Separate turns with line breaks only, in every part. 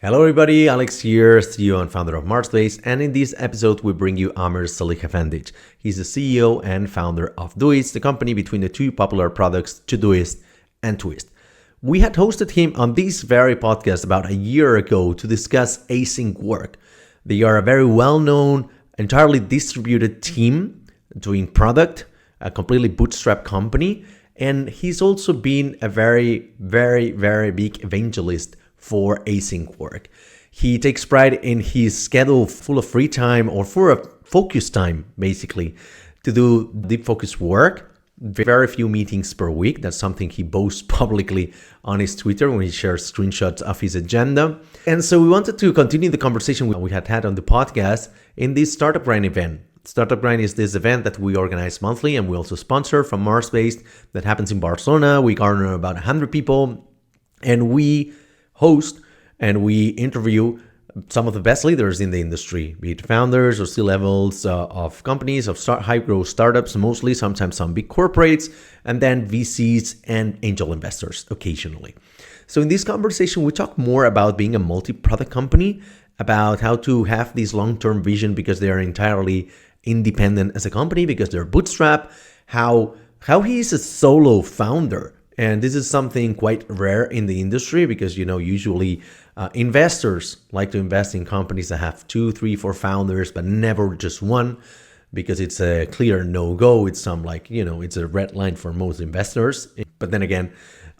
Hello everybody, Alex here, CEO and founder of MarsBased, and in this episode we bring you Amir Salihefendic. He's the CEO and founder of Doist, the company between the two popular products, Doist and Twist. We had hosted him on this very podcast about a year ago to discuss async work. They are a very well-known, entirely distributed team doing product, a completely bootstrapped company, and he's also been a very big evangelist for async work. He takes pride in his schedule full of free time or for a focus time, basically, to do deep focus work. Very few meetings per week. That's something he boasts publicly on his Twitter when he shares screenshots of his agenda. And so we wanted to continue the conversation we had on the podcast in this Startup Grind event. Startup Grind is this event that we organize monthly and we also sponsor from MarsBased that happens in Barcelona. We garner about 100 people and we host and we interview some of the best leaders in the industry, be it founders or C-levels of companies, of high-growth startups, mostly, sometimes some big corporates, and then VCs and angel investors occasionally. So in this conversation, we talk more about being a multi-product company, about how to have this long-term vision because they are entirely independent as a company, because they're bootstrapped, how he is a solo founder. And this is something quite rare in the industry because, usually investors like to invest in companies that have 2, 3, 4 founders, but never just one because it's a clear no-go. It's it's a red line for most investors. But then again,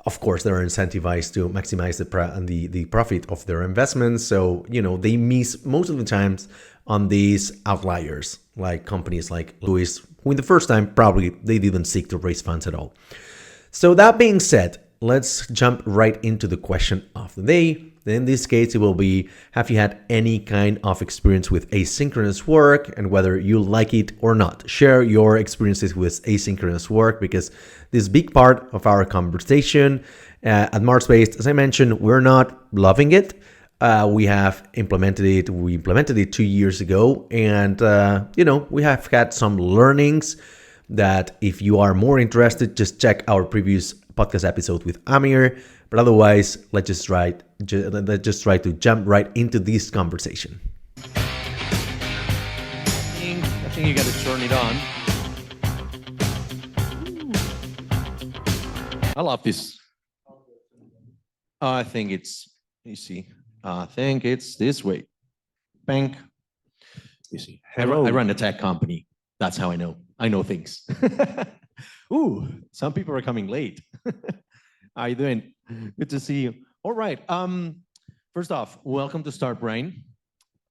of course, they're incentivized to maximize the profit of their investments. So, they miss most of the times on these outliers, like companies like Doist, who in the first time probably they didn't seek to raise funds at all. So that being said, let's jump right into the question of the day. In this case, it will be, have you had any kind of experience with asynchronous work and whether you like it or not? Share your experiences with asynchronous work because this is a big part of our conversation. At MarsBased, as I mentioned, we're not loving it. We have implemented it. We implemented it 2 years ago and, we have had some learnings that if you are more interested, just check our previous podcast episode with Amir. But otherwise, let's just try to jump right into this conversation.
I think you got to turn it on. I love this. I think it's, you see, I think it's this way. Bang. You see, I run a tech company. That's how I know. I know things. Ooh, some people are coming late. How are you doing? Good to see you. All right. First off, welcome to Start Brain.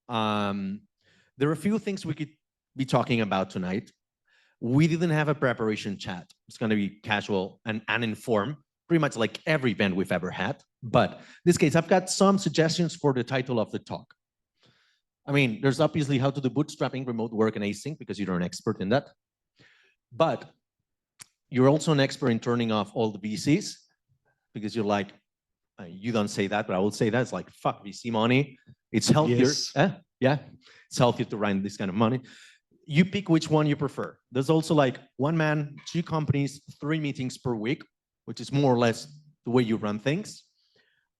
There are a few things we could be talking about tonight. We didn't have a preparation chat. It's going to be casual and uninformed, pretty much like every event we've ever had. But in this case, I've got some suggestions for the title of the talk. I mean, there's obviously how to do bootstrapping, remote work, and async because you're an expert in that. But you're also an expert in turning off all the VCs because you're like, you don't say that, but I will say that. It's like, fuck VC money. It's healthier.
Yes.
Yeah, it's healthier to run this kind of money. You pick which one you prefer. There's also like 1 man, 2 companies, 3 meetings per week, which is more or less the way you run things.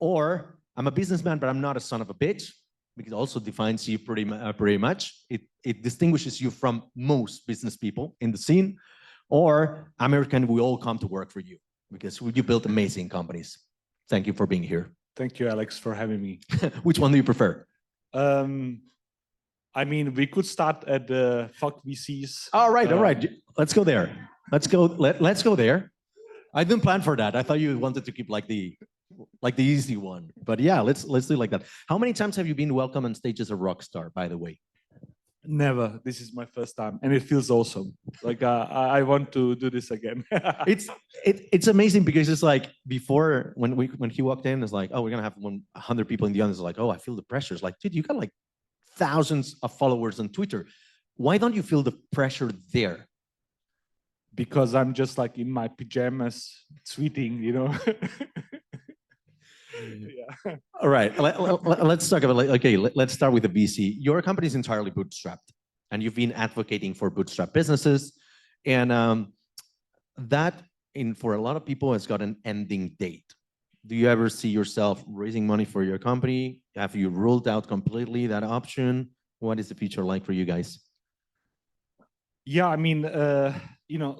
Or I'm a businessman, but I'm not a son of a bitch. Because it also defines you pretty much. It distinguishes you from most business people in the scene. Or American, we all come to work for you because you built amazing companies. Thank you for being here.
Thank you, Alex, for having me.
Which one do you prefer?
We could start at the fuck VCs.
All right. Let's go there. Let's go there. I didn't plan for that. I thought you wanted to keep like the easy one. But yeah, let's do it like that. How many times have you been welcome on stage as a rock star, by the way?
Never. This is my first time, and it feels awesome. Like I want to do this again.
It's amazing because it's like before when he walked in, it's like, oh, we're gonna have 100 people in the audience. It's like, oh, I feel the pressure. It's like, dude, you got like thousands of followers on Twitter. Why don't you feel the pressure there?
Because I'm just like in my pajamas tweeting,
Yeah. All right. Let's talk about let's start with the VC. Your company is entirely bootstrapped, and you've been advocating for bootstrap businesses, and that for a lot of people has got an ending date. Do you ever see yourself raising money for your company? Have you ruled out completely that option? What is the future like for you guys?
Yeah, I mean,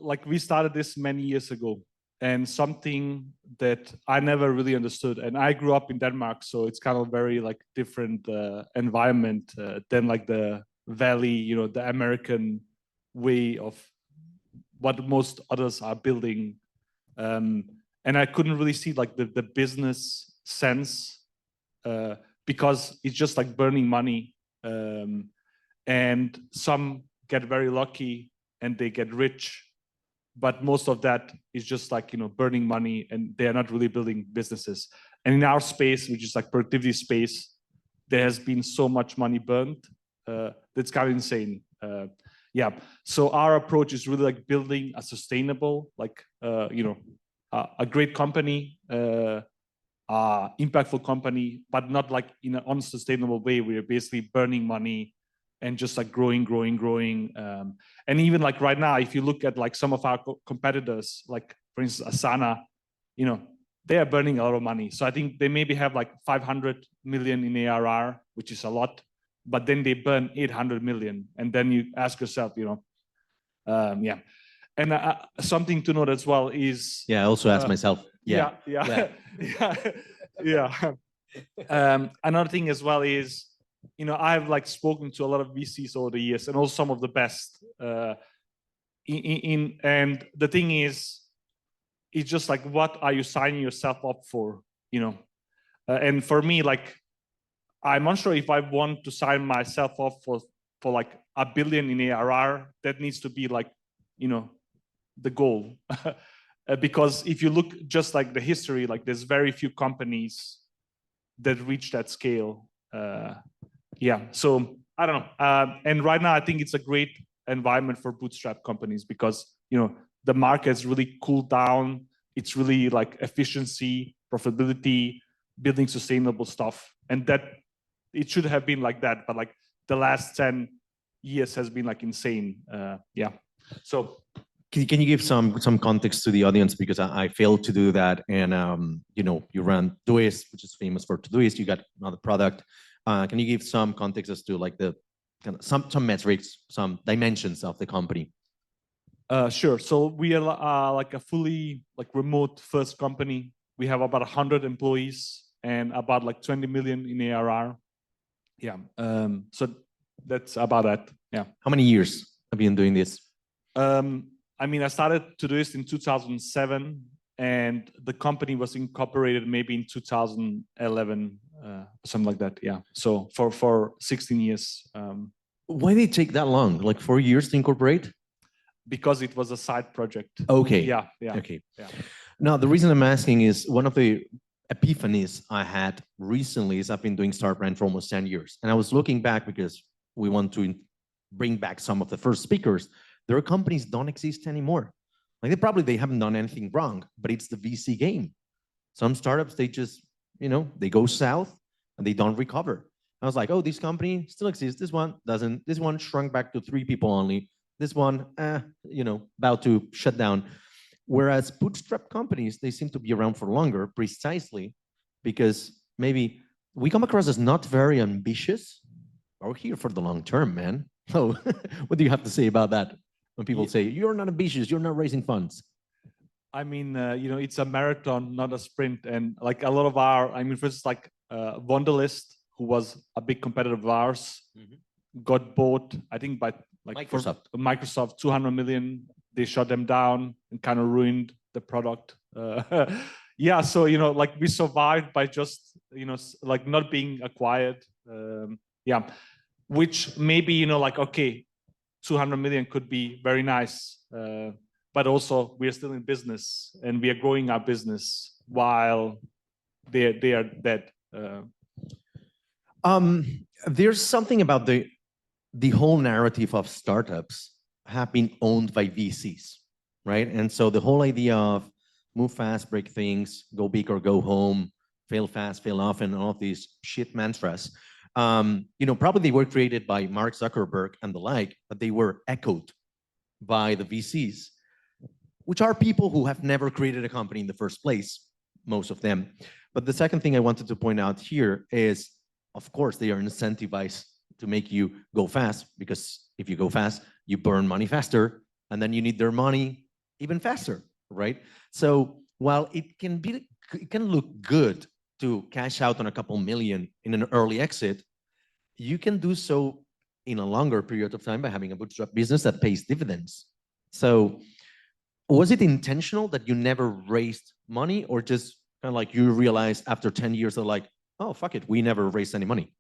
like we started this many years ago, and something that I never really understood. And I grew up in Denmark, so it's kind of very like different environment than like the valley, the American way of what most others are building. And I couldn't really see like the business sense because it's just like burning money. And some get very lucky and they get rich, but most of that is just like burning money, and they are not really building businesses. And in our space, which is like productivity space, there has been so much money burned that's kind of insane. Yeah, so our approach is really like building a sustainable, like a great company, impactful company, but not like in an unsustainable way where you're basically burning money and just like growing. And even like right now, if you look at like some of our competitors, like for instance, Asana, they are burning a lot of money. So I think they maybe have like 500 million in ARR, which is a lot, but then they burn 800 million. And then you ask yourself, yeah. And something to note as well is...
Yeah, I also ask myself.
Yeah. Another thing as well is, I've like spoken to a lot of VCs over the years, and also some of the best. And the thing is, it's just like, what are you signing yourself up for? And for me, like, I'm unsure if I want to sign myself up for like $1 billion in ARR. That needs to be like, the goal. Because if you look just like the history, like there's very few companies that reach that scale. Yeah, so I don't know. And right now, I think it's a great environment for bootstrap companies because, the market's really cooled down. It's really like efficiency, profitability, building sustainable stuff. And that it should have been like that, but like the last 10 years has been like insane. Yeah, so.
Can you give some context to the audience, because I failed to do that, and you run Doist, which is famous for Todoist. You got another product. Can you give some context as to like the kind of some metrics, some dimensions of the company?
Sure. So we are like a fully like remote first company. We have about 100 employees and about like 20 million in ARR. Yeah. So that's about that. Yeah.
How many years have you been doing this?
I mean, I started to do this in 2007, and the company was incorporated maybe in 2011, something like that. Yeah. So for 16 years.
Why did it take that long? Like 4 years to incorporate?
Because it was a side project.
Okay.
Yeah.
Okay.
Yeah.
Now, the reason I'm asking is one of the epiphanies I had recently is I've been doing StartBrand for almost 10 years. And I was looking back because we want to bring back some of the first speakers. Their companies don't exist anymore. Like they haven't done anything wrong, but it's the VC game. Some startups, they just, they go south and they don't recover. I was like, oh, this company still exists. This one doesn't. This one shrunk back to 3 people only. This one, about to shut down. Whereas bootstrap companies, they seem to be around for longer, precisely because maybe we come across as not very ambitious. We're here for the long term, man. So what do you have to say about that? When people say, you're not ambitious, you're not raising funds.
I mean, it's a marathon, not a sprint. And like a lot of for instance, like Wunderlist, who was a big competitor of ours, got bought, I think, by like Microsoft, 200 million. They shut them down and kind of ruined the product. Yeah, so, like we survived by just, like not being acquired. Yeah, which maybe, like, okay, 200 million could be very nice, but also we are still in business and we are growing our business while they are dead.
There's something about the whole narrative of startups have been owned by VCs, right? And so the whole idea of move fast, break things, go big or go home, fail fast, fail often, all of these shit mantras. Probably they were created by Mark Zuckerberg and the like, but they were echoed by the VCs, which are people who have never created a company in the first place, most of them. But the second thing I wanted to point out here is, of course, they are incentivized to make you go fast, because if you go fast, you burn money faster, and then you need their money even faster, right? So while it can look good to cash out on a couple million in an early exit, you can do so in a longer period of time by having a bootstrap business that pays dividends. So was it intentional that you never raised money, or just kind of like you realized after 10 years of like, oh, fuck it, we never raised any money?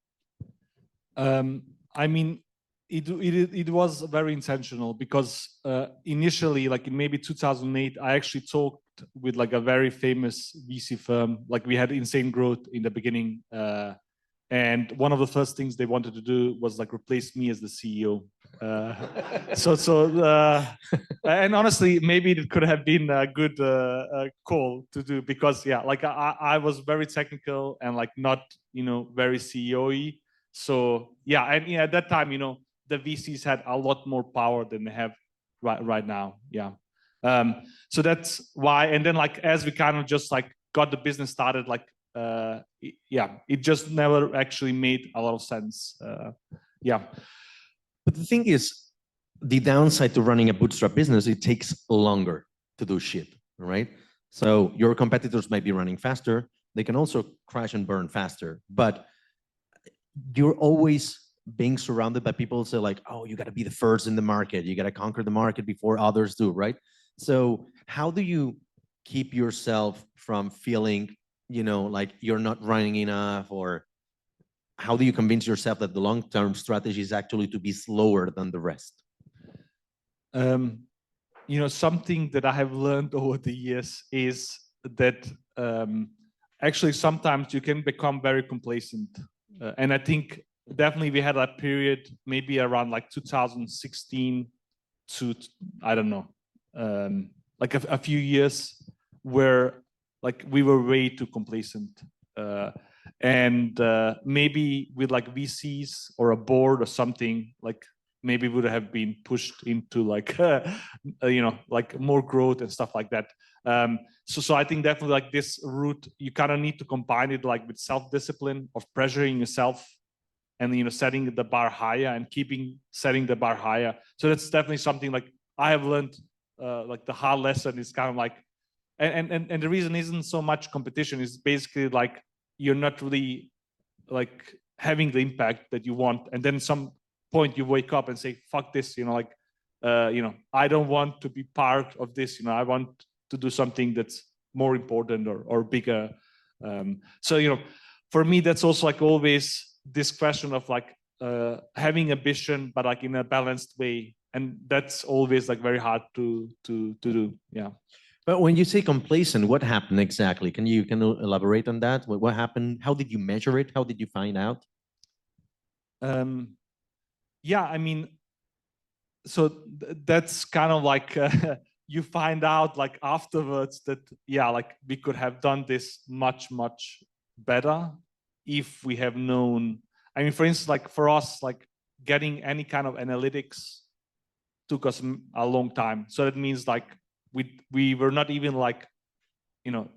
I mean, it was very intentional, because initially, like in maybe 2008, I actually talked with like a very famous VC firm. Like we had insane growth in the beginning. And one of the first things they wanted to do was like replace me as the CEO. And honestly, maybe it could have been a good call to do, because yeah, like I was very technical and like not, very CEO-y. So yeah, and at that time, the VCs had a lot more power than they have right now. Yeah. So that's why. And then like, as we kind of just like got the business started, like, it just never actually made a lot of sense. Yeah.
But the thing is, the downside to running a bootstrap business, it takes longer to do shit, right? So your competitors might be running faster. They can also crash and burn faster, but you're always being surrounded by people who say like, oh, you got to be the first in the market. You got to conquer the market before others do, right? So how do you keep yourself from feeling, like you're not running enough, or how do you convince yourself that the long-term strategy is actually to be slower than the rest?
Something that I have learned over the years is that actually sometimes you can become very complacent. And I think definitely we had a period maybe around like 2016 to, I don't know, like a few years where like we were way too complacent. And maybe with like VCs or a board or something, like maybe would have been pushed into like, like more growth and stuff like that. So I think definitely like this route, you kind of need to combine it like with self-discipline of pressuring yourself and, setting the bar higher and setting the bar higher. So that's definitely something like I have learned, like the hard lesson is kind of like, and the reason isn't so much competition, is basically like, you're not really like having the impact that you want. And then some point you wake up and say, fuck this, I don't want to be part of this, I want to do something that's more important or bigger. So, for me, that's also like always this question of like having ambition, but like in a balanced way. And that's always like very hard to do. Yeah.
But when you say complacent, what happened exactly? Can you elaborate on that? What happened? How did you measure it? How did you find out?
Yeah, I mean, so that's kind of like you find out like afterwards that, yeah, like we could have done this much, much better if we have known. I mean, for instance, like for us, like getting any kind of analytics took us a long time. So that means like we were not even like,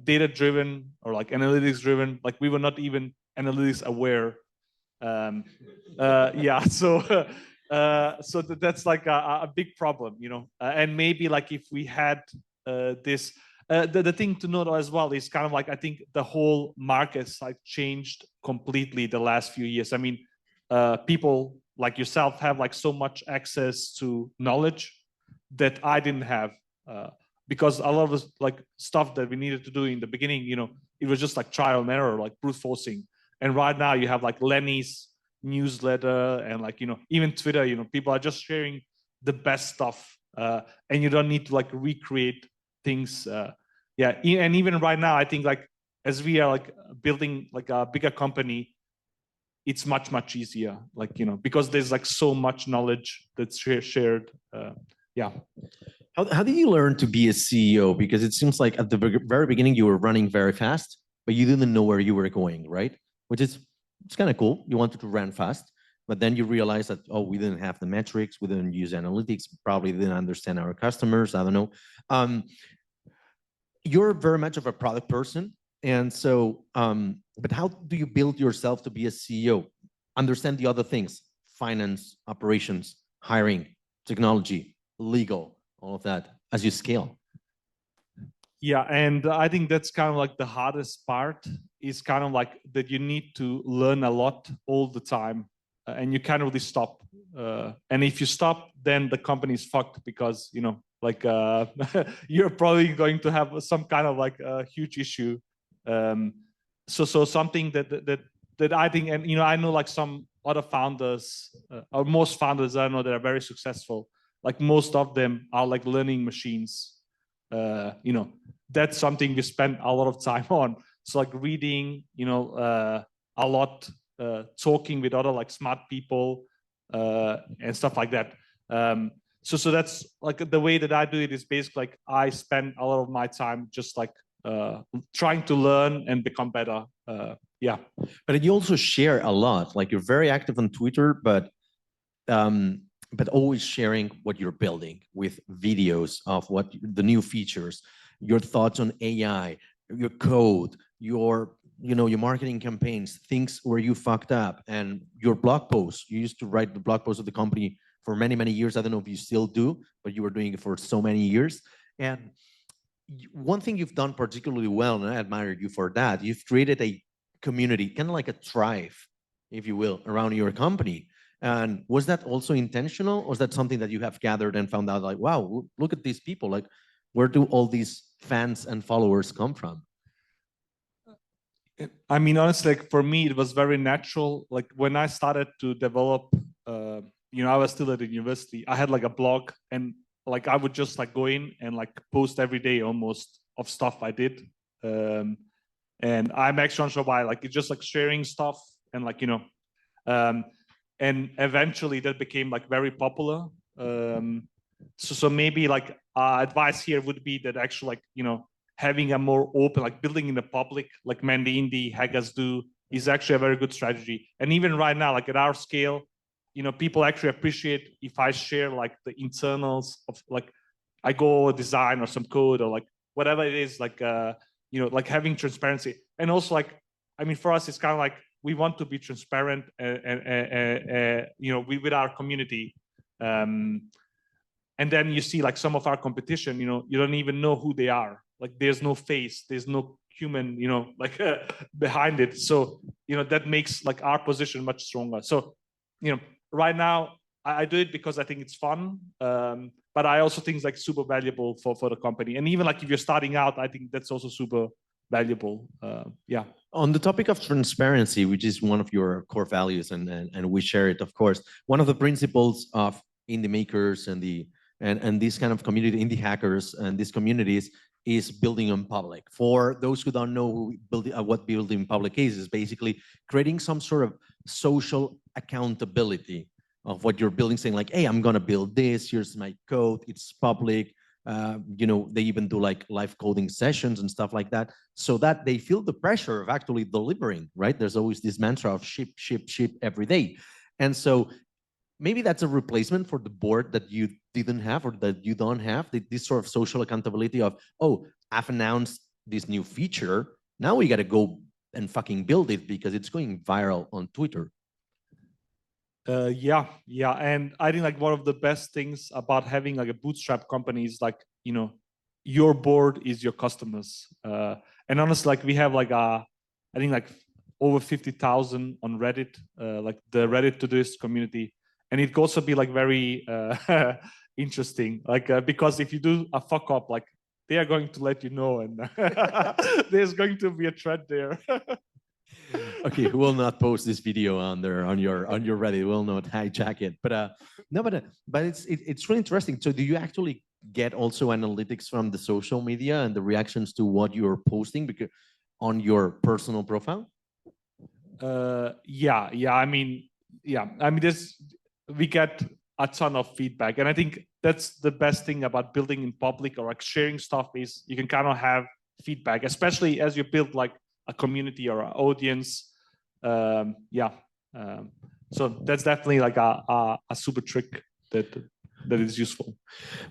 data driven or like analytics driven. Like we were not even analytics aware. Yeah. So that's like a big problem, and maybe like if we had this, the thing to note as well is kind of like, I think the whole market's like changed completely the last few years. I mean, people like yourself have like so much access to knowledge that I didn't have, because a lot of the like stuff that we needed to do in the beginning, it was just like trial and error, like brute forcing. And right now you have like Lenny's newsletter and like, even Twitter, people are just sharing the best stuff, and you don't need to like recreate things. Yeah. And even right now, I think like as we are like building like a bigger company, it's much, much easier, like, because there's like so much knowledge that's shared. Yeah.
How did you learn to be a CEO? Because it seems like at the very beginning you were running very fast, but you didn't know where you were going, right? Which is, it's kind of cool. You wanted to run fast, but then you realize that, oh, we didn't have the metrics, we didn't use analytics, probably didn't understand our customers. I don't know. You're very much of a product person, And so, but how do you build yourself to be a CEO? Understand the other things: finance, operations, hiring, technology, legal, all of that as you scale.
Yeah, and I think that's kind of like the hardest part, is kind of like that you need to learn a lot all the time, and you can't really stop. And if you stop, then the company is fucked, because like you're probably going to have some kind of like a huge issue. So something that I think, and I know like some other founders, or most founders I know that are very successful, like most of them are like learning machines. That's something we spend a lot of time on. So like reading, a lot, talking with other like smart people, and stuff like that. So that's like the way that I do it, is basically like I spend a lot of my time just like trying to learn and become better. Yeah.
But you also share a lot. Like, you're very active on Twitter, but always sharing what you're building, with videos of what the new features, your thoughts on AI, your code, your marketing campaigns, things where you fucked up, and your blog posts. You used to write the blog posts of the company for many, many years. I don't know if you still do, but you were doing it for so many years. And one thing you've done particularly well, and I admire you for that, you've created a community, kind of like a tribe, if you will, around your company. And was that also intentional, or was that something that you have gathered and found out, like, wow, look at these people, like, where do all these fans and followers come from?
I mean, honestly, like for me, it was very natural. Like when I started to develop, I was still at the university. I had like a blog, and like I would just like go in and like post every day almost of stuff I did. And I'm actually unsure why. Like it's just like sharing stuff, and like and eventually that became like very popular. So maybe like advice here would be that actually, like having a more open, like building in the public, like Mandy Indie hackers do, is actually a very good strategy. And even right now, like at our scale, people actually appreciate if I share like the internals of, like, I go design or some code or like whatever it is, like like having transparency. And also, like, I mean, for us, it's kind of like we want to be transparent and with our community. And then you see like some of our competition, you don't even know who they are. Like there's no face, there's no human, like behind it. So, that makes like our position much stronger. So, right now I do it because I think it's fun. But I also think it's like super valuable for the company. And even like if you're starting out, I think that's also super valuable. Yeah.
On the topic of transparency, which is one of your core values, and we share it, of course, one of the principles of indie makers and this kind of community, indie hackers and these communities, is building in public. For those who don't know what building in public is basically creating some sort of social accountability of what you're building, saying like, hey, I'm going to build this, here's my code, it's public. They even do like live coding sessions and stuff like that, so that they feel the pressure of actually delivering, right? There's always this mantra of ship, ship, ship every day. And so maybe that's a replacement for the board that you didn't have, or that you don't have, this sort of social accountability of, oh, I've announced this new feature, now we got to go and fucking build it because it's going viral on Twitter.
Yeah. And I think like one of the best things about having like a bootstrap company is like, your board is your customers. And honestly, like we have like I think like over 50,000 on Reddit, like the Reddit to Doist community. And it could also be like very interesting, like because if you do a fuck up, like they are going to let you know, and there's going to be a thread there.
Okay, we will not post this video on your Reddit. We will not hijack it. But but it's really interesting. So do you actually get also analytics from the social media and the reactions to what you're posting because on your personal profile?
Yeah. I mean, we get a ton of feedback, and I think that's the best thing about building in public or like sharing stuff, is you can kind of have feedback, especially as you build like a community or an audience. So that's definitely like a super trick that is useful.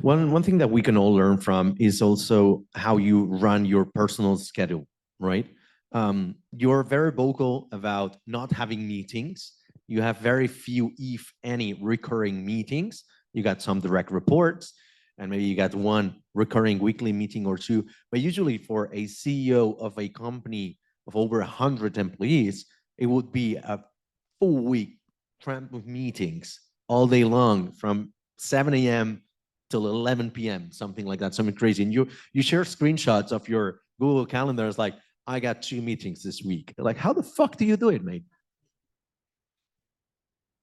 One thing that we can all learn from is also how you run your personal schedule, right? You're very vocal about not having meetings. You have very few, if any, recurring meetings. You got some direct reports, and maybe you got one recurring weekly meeting or two. But usually for a CEO of a company of over 100 employees, it would be a full week tramp of meetings all day long from 7 a.m. till 11 p.m., something like that, something crazy. And you share screenshots of your Google Calendar. It's like, I got 2 meetings this week. Like, how the fuck do you do it, mate?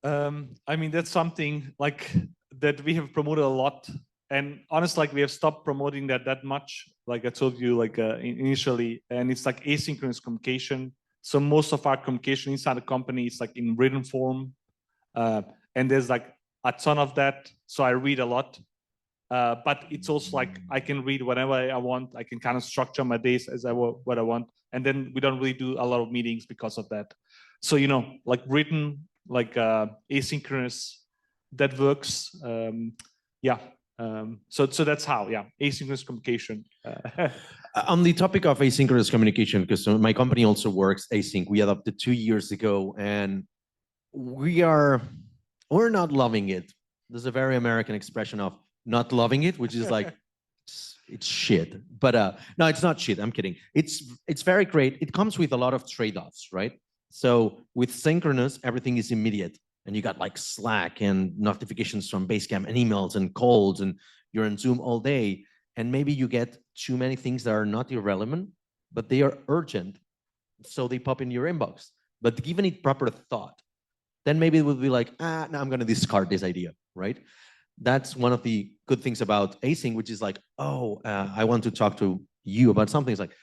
I mean, that's something like that we have promoted a lot. And honestly, like we have stopped promoting that much. Like I told you, like initially, and it's like asynchronous communication. So most of our communication inside the company is like in written form. And there's like a ton of that. So I read a lot. But it's also like I can read whenever I want. I can kind of structure my days as what I want. And then we don't really do a lot of meetings because of that. So, you know, like written, like asynchronous, that works. So that's how, asynchronous communication.
On the topic of asynchronous communication, because my company also works async, we adopted 2 years ago, and we're not loving it. There's a very American expression of not loving it, which is like, it's shit. But no, it's not shit. I'm kidding. It's very great. It comes with a lot of trade-offs, right? So with synchronous, everything is immediate. And you got like Slack and notifications from Basecamp and emails and calls, and you're on Zoom all day. And maybe you get too many things that are not irrelevant, but they are urgent. So they pop in your inbox. But given it proper thought, then maybe it would be like, no, I'm going to discard this idea, right? That's one of the good things about async, which is like, I want to talk to you about something. It's like,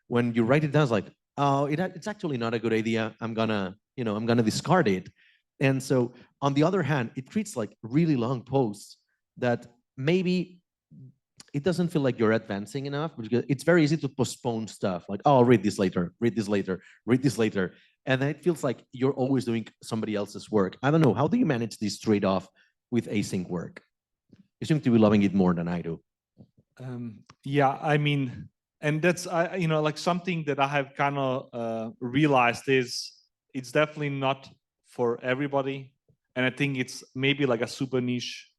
when you write it down, it's like, it's actually not a good idea. I'm gonna discard it. And so on the other hand, it creates like really long posts that maybe it doesn't feel like you're advancing enough, because it's very easy to postpone stuff. Like, I'll read this later, read this later, read this later. And then it feels like you're always doing somebody else's work. I don't know. How do you manage this trade-off with async work? You seem to be loving it more than I do.
I mean, and that's, like something that I have kind of realized is it's definitely not for everybody. And I think it's maybe like a super niche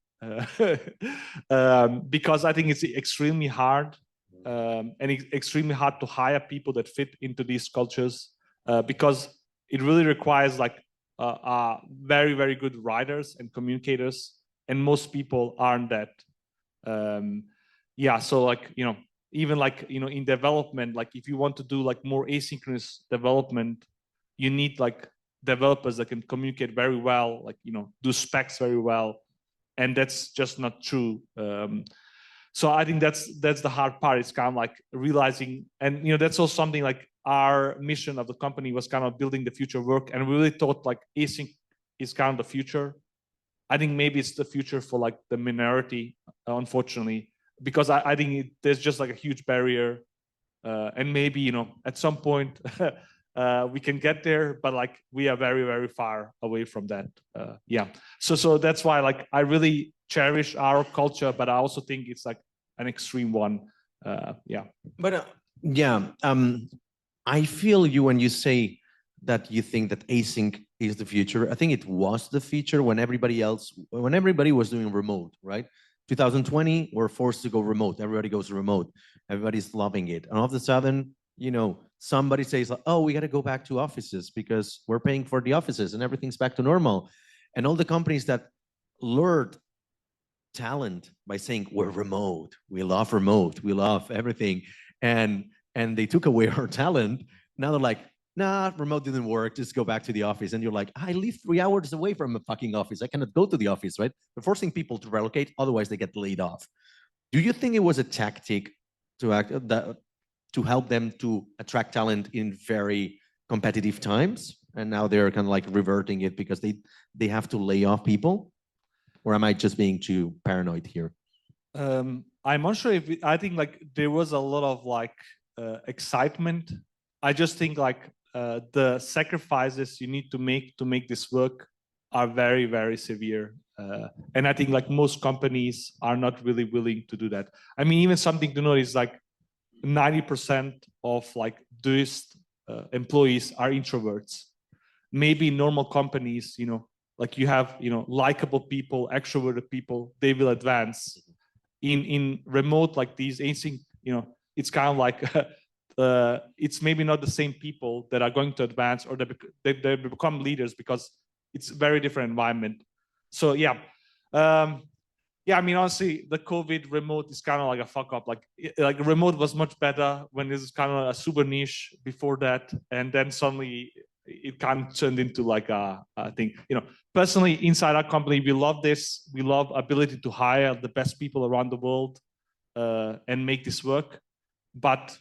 because I think it's extremely hard and it's extremely hard to hire people that fit into these cultures because it really requires like very, very good writers and communicators. And most people aren't that. So like, even like, in development, like if you want to do like more asynchronous development, you need like developers that can communicate very well, like, do specs very well. And that's just not true. So I think that's the hard part. It's kind of like realizing, and that's also something like our mission of the company was kind of building the future work. And we really thought like async is kind of the future. I think maybe it's the future for like the minority, unfortunately, because I think there's just like a huge barrier. And maybe, at some point we can get there, but like we are very, very far away from that. So that's why like I really cherish our culture, but I also think it's like an extreme one.
But I feel you when you say that you think that async is the future. I think it was the future when everybody was doing remote, right? 2020, we're forced to go remote. Everybody goes remote. Everybody's loving it. And all of a sudden, somebody says, oh, we got to go back to offices because we're paying for the offices and everything's back to normal. And all the companies that lured talent by saying we're remote, we love everything, and they took away our talent. Now they're like, nah, remote didn't work, just go back to the office. And you're like, I live 3 hours away from a fucking office, I cannot go to the office, right? They're forcing people to relocate, otherwise they get laid off. Do you think it was a tactic to help them to attract talent in very competitive times, and now they're kind of like reverting it because they have to lay off people? Or am I just being too paranoid here?
I'm not sure I think like there was a lot of like excitement. I just think like the sacrifices you need to make this work are very, very severe. And I think like most companies are not really willing to do that. I mean, even something to note is like 90% of like Doist employees are introverts. Maybe normal companies, like you have, likable people, extroverted people, they will advance. In remote, like these async, it's kind of like it's maybe not the same people that are going to advance or they become leaders because it's a very different environment. So yeah, I mean, honestly, the COVID remote is kind of like a fuck up. Like remote was much better when this is kind of a super niche before that, and then suddenly it kind of turned into like a thing. Personally, inside our company, we love this. We love ability to hire the best people around the world and make this work. But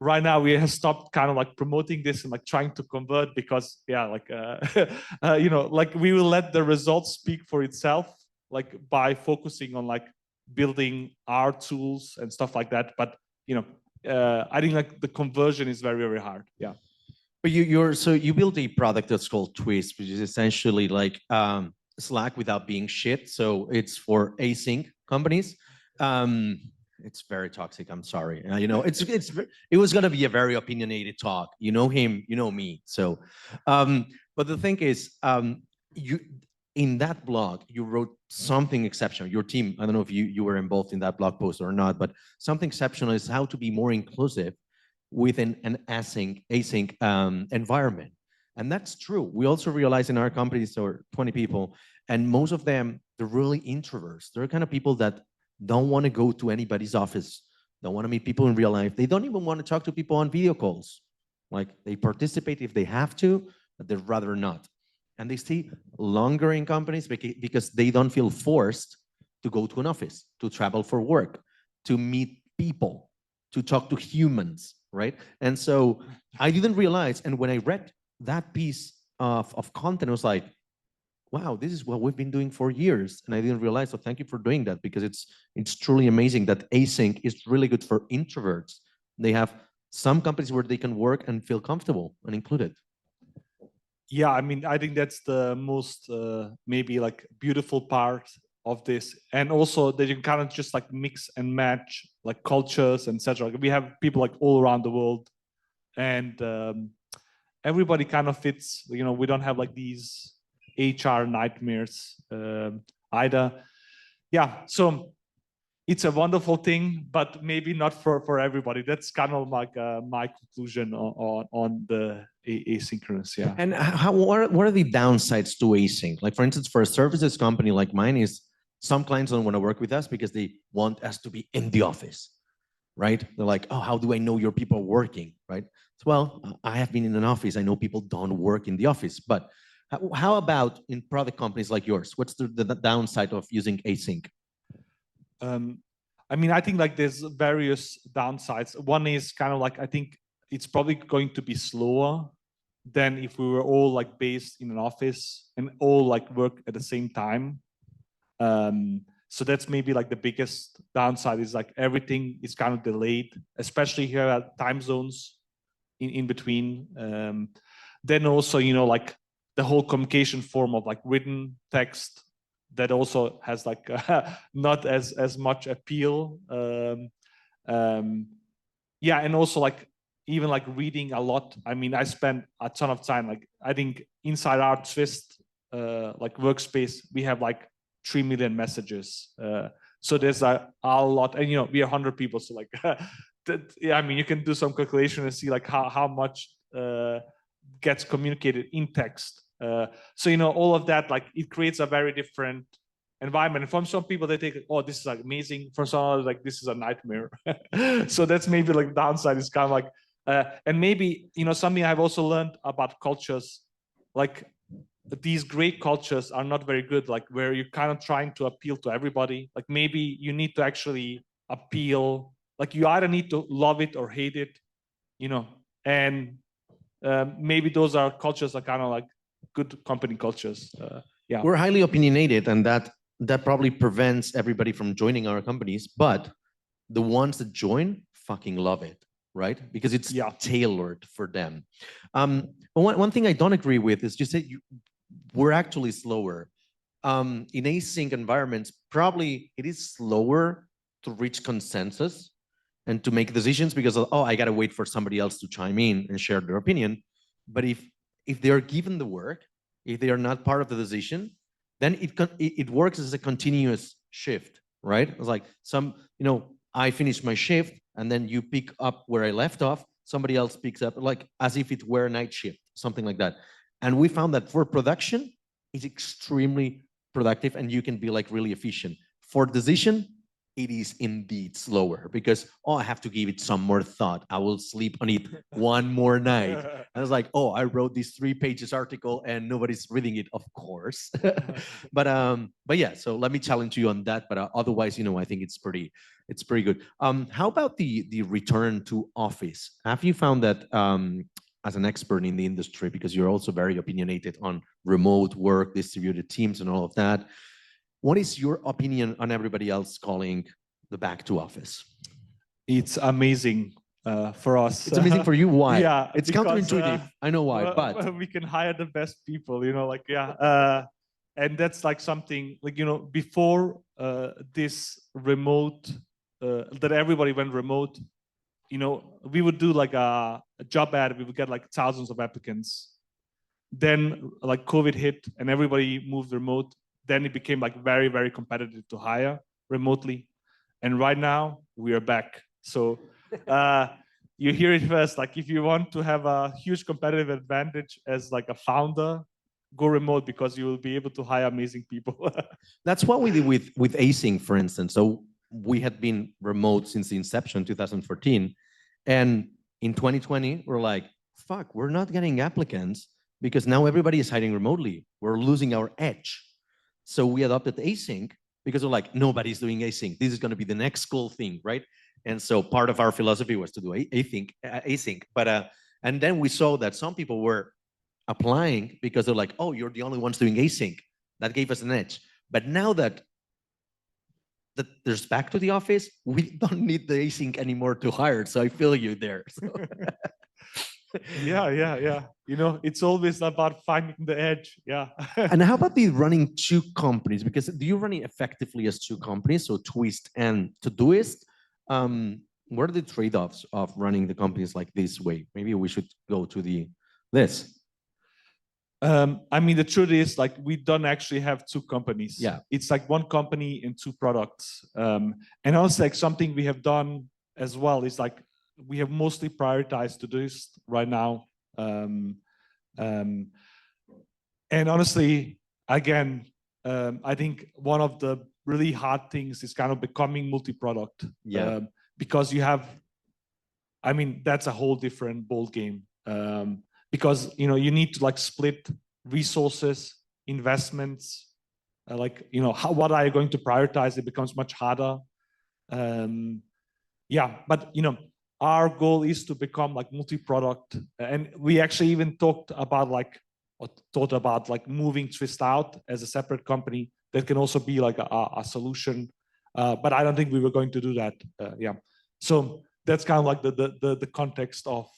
right now we have stopped kind of like promoting this and like trying to convert because like like we will let the results speak for itself, like by focusing on like building our tools and stuff like that. But I think like the conversion is very, very hard. Yeah.
But so you built a product that's called Doist, which is essentially like Slack without being shit. So it's for async companies. It's very toxic. I'm sorry. It was gonna be a very opinionated talk. You know him, you know me. So, but the thing is, you in that blog you wrote something exceptional. Your team, I don't know if you were involved in that blog post or not, but something exceptional is how to be more inclusive within an async environment. And that's true. We also realize in our companies there are 20 people, and most of them, they're really introverts. They're kind of people that don't want to go to anybody's office, don't want to meet people in real life. They don't even want to talk to people on video calls. Like they participate if they have to, but they'd rather not. And they stay longer in companies because they don't feel forced to go to an office, to travel for work, to meet people, to talk to humans, right? And so I didn't realize, and when I read that piece of content, I was like, wow, this is what we've been doing for years. And I didn't realize, so thank you for doing that, because it's truly amazing that async is really good for introverts. They have some companies where they can work and feel comfortable and included.
Yeah, I mean, I think that's the most maybe like beautiful part of this, and also that you can kind of just like mix and match like cultures and etc. We have people like all around the world, and everybody kind of fits. We don't have like these HR nightmares either. Yeah, so it's a wonderful thing, but maybe not for everybody. That's kind of like my conclusion on the asynchronous. Yeah.
And what are the downsides to async? Like for instance, for a services company like mine, is some clients don't want to work with us because they want us to be in the office, right? They're like, oh, how do I know your people are working, right? So, well, I have been in an office. I know people don't work in the office. But how about in product companies like yours? What's the downside of using async?
I mean, I think like there's various downsides. One is kind of like, I think it's probably going to be slower than if we were all like based in an office and all like work at the same time. So that's maybe like the biggest downside, is like everything is kind of delayed, especially here at time zones in between. Then also, like the whole communication form of like written text, that also has like not as much appeal. Yeah, and also like even like reading a lot. I mean, I spend a ton of time. Like I think inside our Doist like workspace, we have like 3 million messages. So there's a lot, and we are 100 people. So like, yeah, I mean, you can do some calculation and see like how much gets communicated in text. So all of that, like it creates a very different environment. And from some people, they think, oh, this is like amazing. For some others, like this is a nightmare. So that's maybe like downside, is kind of like, and maybe something I've also learned about cultures, like these great cultures are not very good, like where you're kind of trying to appeal to everybody. Like maybe you need to actually appeal, like you either need to love it or hate it, and maybe those are cultures are kind of like good company cultures. Yeah,
we're highly opinionated, and that probably prevents everybody from joining our companies, but the ones that join fucking love it, right? Because it's tailored for them. But one thing I don't agree with is you said we're actually slower. In async environments, probably it is slower to reach consensus, and to make decisions because of, oh, I got to wait for somebody else to chime in and share their opinion. But if they're given the work, if they are not part of the decision, then it works as a continuous shift, right? It's like I finish my shift and then you pick up where I left off, somebody else picks up, like as if it were a night shift, something like that. And we found that for production, it's extremely productive and you can be like really efficient. For decision, it is indeed slower because, I have to give it some more thought. I will sleep on it one more night. And it's like, I wrote this 3 pages article and nobody's reading it, of course. but yeah, so let me challenge you on that. But otherwise, I think it's pretty good. How about the return to office? Have you found that as an expert in the industry, because you're also very opinionated on remote work, distributed teams and all of that, what is your opinion on everybody else calling the back to office?
It's amazing for us.
It's amazing for you. Why?
Yeah,
it's counterintuitive. I know why, but
we can hire the best people. And that's like something like before this remote that everybody went remote. We would do like a job ad. We would get like thousands of applicants. Then like COVID hit and everybody moved remote. Then it became like very, very competitive to hire remotely. And right now we are back. So you hear it first, like if you want to have a huge competitive advantage as like a founder, go remote because you will be able to hire amazing people.
That's what we did with Async, for instance. So we had been remote since the inception, 2014. And in 2020, we're like, fuck, we're not getting applicants because now everybody is hiring remotely. We're losing our edge. So we adopted Async because we're like, nobody's doing Async. This is going to be the next cool thing, right? And so part of our philosophy was to do Async. But and then we saw that some people were applying because they're like, oh, you're the only ones doing Async. That gave us an edge. But now that there's back to the office, we don't need the Async anymore to hire. So I feel you there. So.
Yeah. It's always about finding the edge. Yeah.
And how about the running 2 companies? Because do you run it effectively as 2 companies, so Twist and Doist? What are the trade-offs of running the companies like this way? Maybe we should go to this.
The truth is, like, we don't actually have 2 companies.
Yeah.
It's like 1 company and 2 products. And also, like, something we have done as well is like we have mostly prioritized to this right now. And honestly, again, I think one of the really hard things is kind of becoming multi-product.
Yeah.
Because you have, that's a whole different ball game. Because you need to like split resources, investments, what are you going to prioritize? It becomes much harder. But our goal is to become like multi-product, and we actually even thought about moving Twist out as a separate company that can also be like a solution. But I don't think we were going to do that. So that's kind of like the context of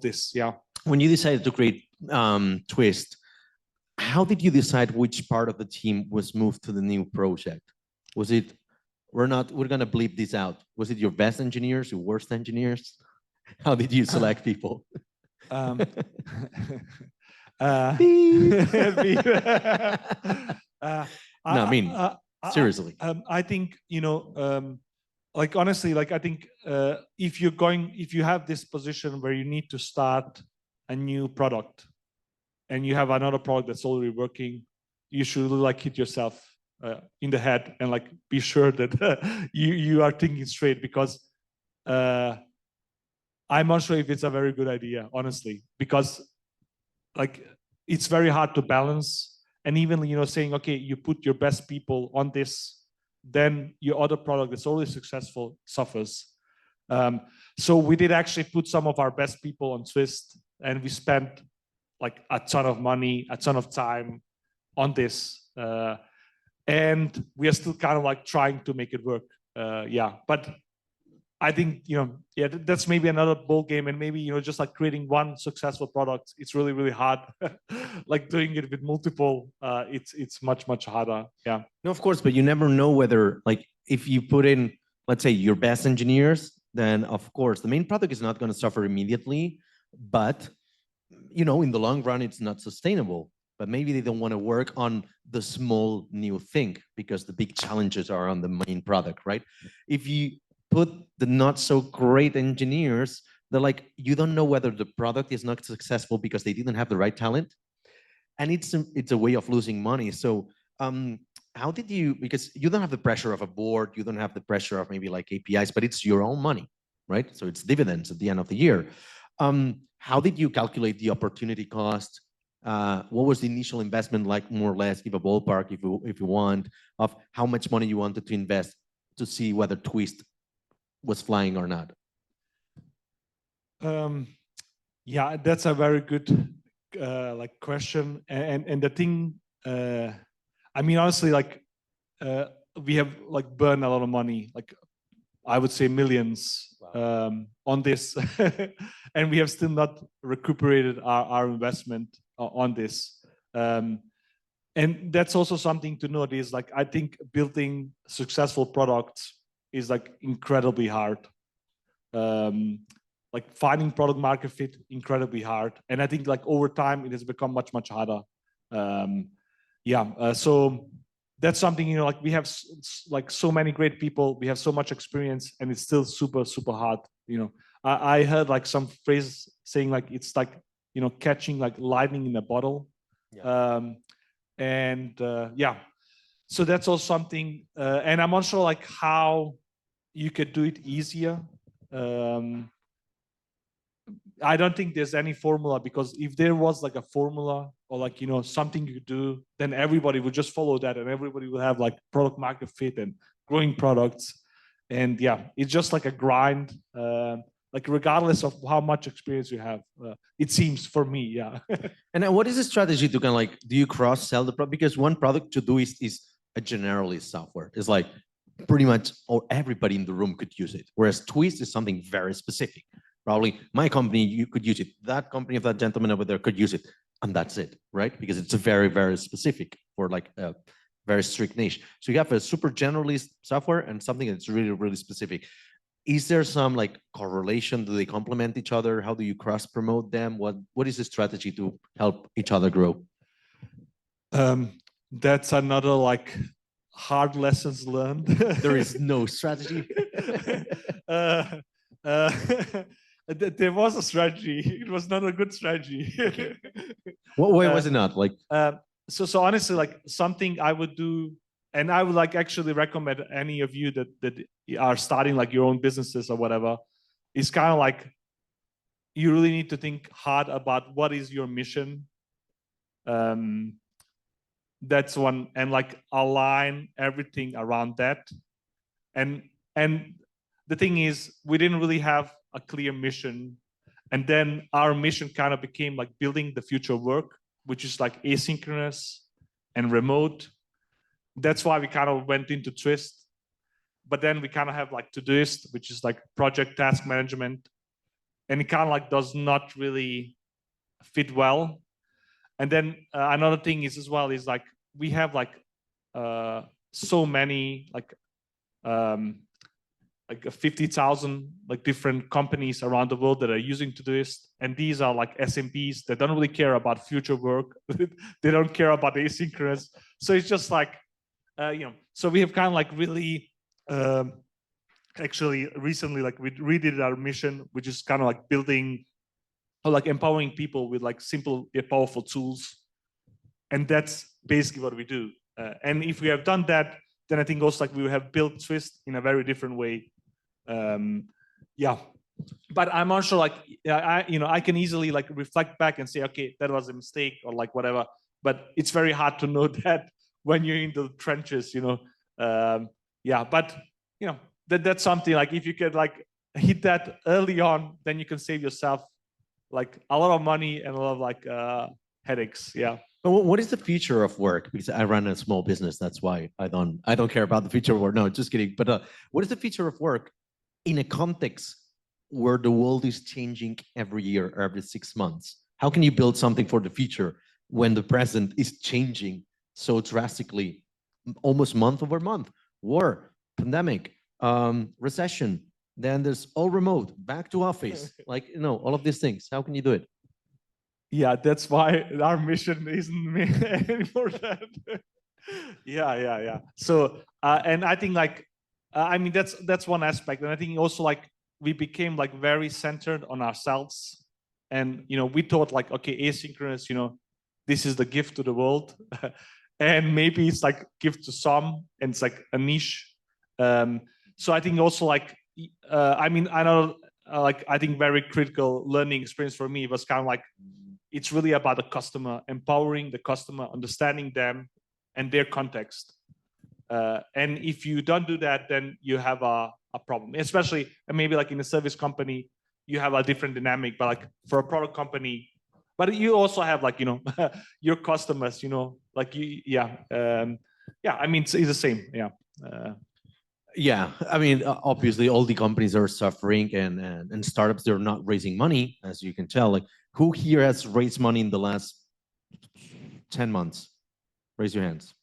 this. Yeah.
When you decided to create Twist, how did you decide which part of the team was moved to the new project? Was it, we're going to bleep this out. Was it your best engineers, your worst engineers? How did you select people?
No,
seriously.
I think, like, honestly, like, I think if you have this position where you need to start a new product and you have another product that's already working, you should like hit yourself in the head and like be sure that you are thinking straight, because I'm not sure if it's a very good idea, honestly, because like it's very hard to balance. And even, saying, okay, you put your best people on this, then your other product that's already successful suffers. So we did actually put some of our best people on Twist, and we spent like a ton of money, a ton of time on this. And we are still kind of like trying to make it work. But I think, that's maybe another ball game, and maybe, just like creating one successful product, it's really, really hard. Like doing it with multiple, it's much, much harder. Yeah.
No, of course, but you never know whether, like, if you put in, let's say, your best engineers, then of course the main product is not going to suffer immediately, but in the long run, it's not sustainable. But maybe they don't want to work on the small new thing because the big challenges are on the main product, right? If you put the not so great engineers, they're like, you don't know whether the product is not successful because they didn't have the right talent, and it's a way of losing money. So how did you, because you don't have the pressure of a board, you don't have the pressure of maybe like APIs, but it's your own money, right? So it's dividends at the end of the year. How did you calculate the opportunity cost? What was the initial investment like, more or less? Give a ballpark if you want, of how much money you wanted to invest to see whether Doist was flying or not.
Yeah, that's a very good question. And the thing, I mean, honestly, we have burned a lot of money, I would say millions. Wow. On this, and we have still not recuperated our investment on this. And that's also something to note is I think building successful products is incredibly hard. Finding product market fit, incredibly hard. And I think over time it has become much harder. So that's something, we have so many great people, we have so much experience, and it's still super hard. I heard some phrase saying it's catching lightning in a bottle. Yeah. So that's also something, and I'm not sure how you could do it easier. I don't think there's any formula, because if there was a formula or something you could do, then everybody would just follow that, and everybody would have product market fit and growing products. And yeah, it's just a grind, regardless of how much experience you have, it seems, for me. Yeah.
And what is the strategy to kind of do you cross sell the product? Because one product to do is a generalist software. It's pretty much, or everybody in the room could use it. Whereas Doist is something very specific. Probably my company, you could use it. That company of that gentleman over there could use it. And that's it, right? Because it's a very specific for a very strict niche. So you have a super generalist software and something that's really specific. Is there some correlation? Do they complement each other? How do you cross promote them? What is the strategy to help each other grow?
That's another hard lessons learned.
There is no strategy.
There was a strategy. It was not a good strategy.
Okay. What way was it not?
So honestly, something I would do, and I would actually recommend any of you that are starting your own businesses or whatever, is kind of you really need to think hard about what is your mission. That's one, and align everything around that. And the thing is, we didn't really have a clear mission, and then our mission kind of became building the future of work, which is asynchronous and remote. That's why we kind of went into Doist. But then we kind of have Doist, which is project task management, and it kind of does not really fit well. And then another thing is as well is we have so many 50,000 different companies around the world that are using Doist, and these are SMBs that don't really care about future work. They don't care about asynchronous. So it's just so we have kind of really actually recently we redid our mission, which is kind of building or empowering people with simple yet powerful tools, and that's basically what we do. And if we have done that, then I think also we have built Doist in a very different way. Yeah, but I'm not sure I can easily reflect back and say, okay, that was a mistake or whatever. But it's very hard to know that when you're in the trenches, yeah. But that's something if you could hit that early on, then you can save yourself a lot of money and a lot of headaches. Yeah.
But what is the future of work? Because I run a small business, that's why I don't care about the future of work. No, just kidding. But what is the future of work in a context where the world is changing every year, every 6 months? How can you build something for the future when the present is changing so drastically, almost month over month? War, pandemic, recession, Then there's all remote, back to office, like, all of these things. How can you do it?
Yeah, that's why our mission isn't anymore that. Yeah. So, and I think like, I mean, that's one aspect. And I think also like we became like very centered on ourselves. And, we thought like, okay, asynchronous, this is the gift to the world. And maybe it's like gift to some, and it's like a niche. So I think also like, I mean, I know, like, I think very critical learning experience for me was kind of like, it's really about the customer, empowering the customer, understanding them and their context. And if you don't do that, then you have a problem, especially maybe like in a service company, you have a different dynamic, but like for a product company, but you also have like, your customers, like I mean, it's the same.
Yeah, I mean, obviously, all the companies are suffering, and startups, they're not raising money, as you can tell. Like, who here has raised money in the last 10 months? Raise your hands.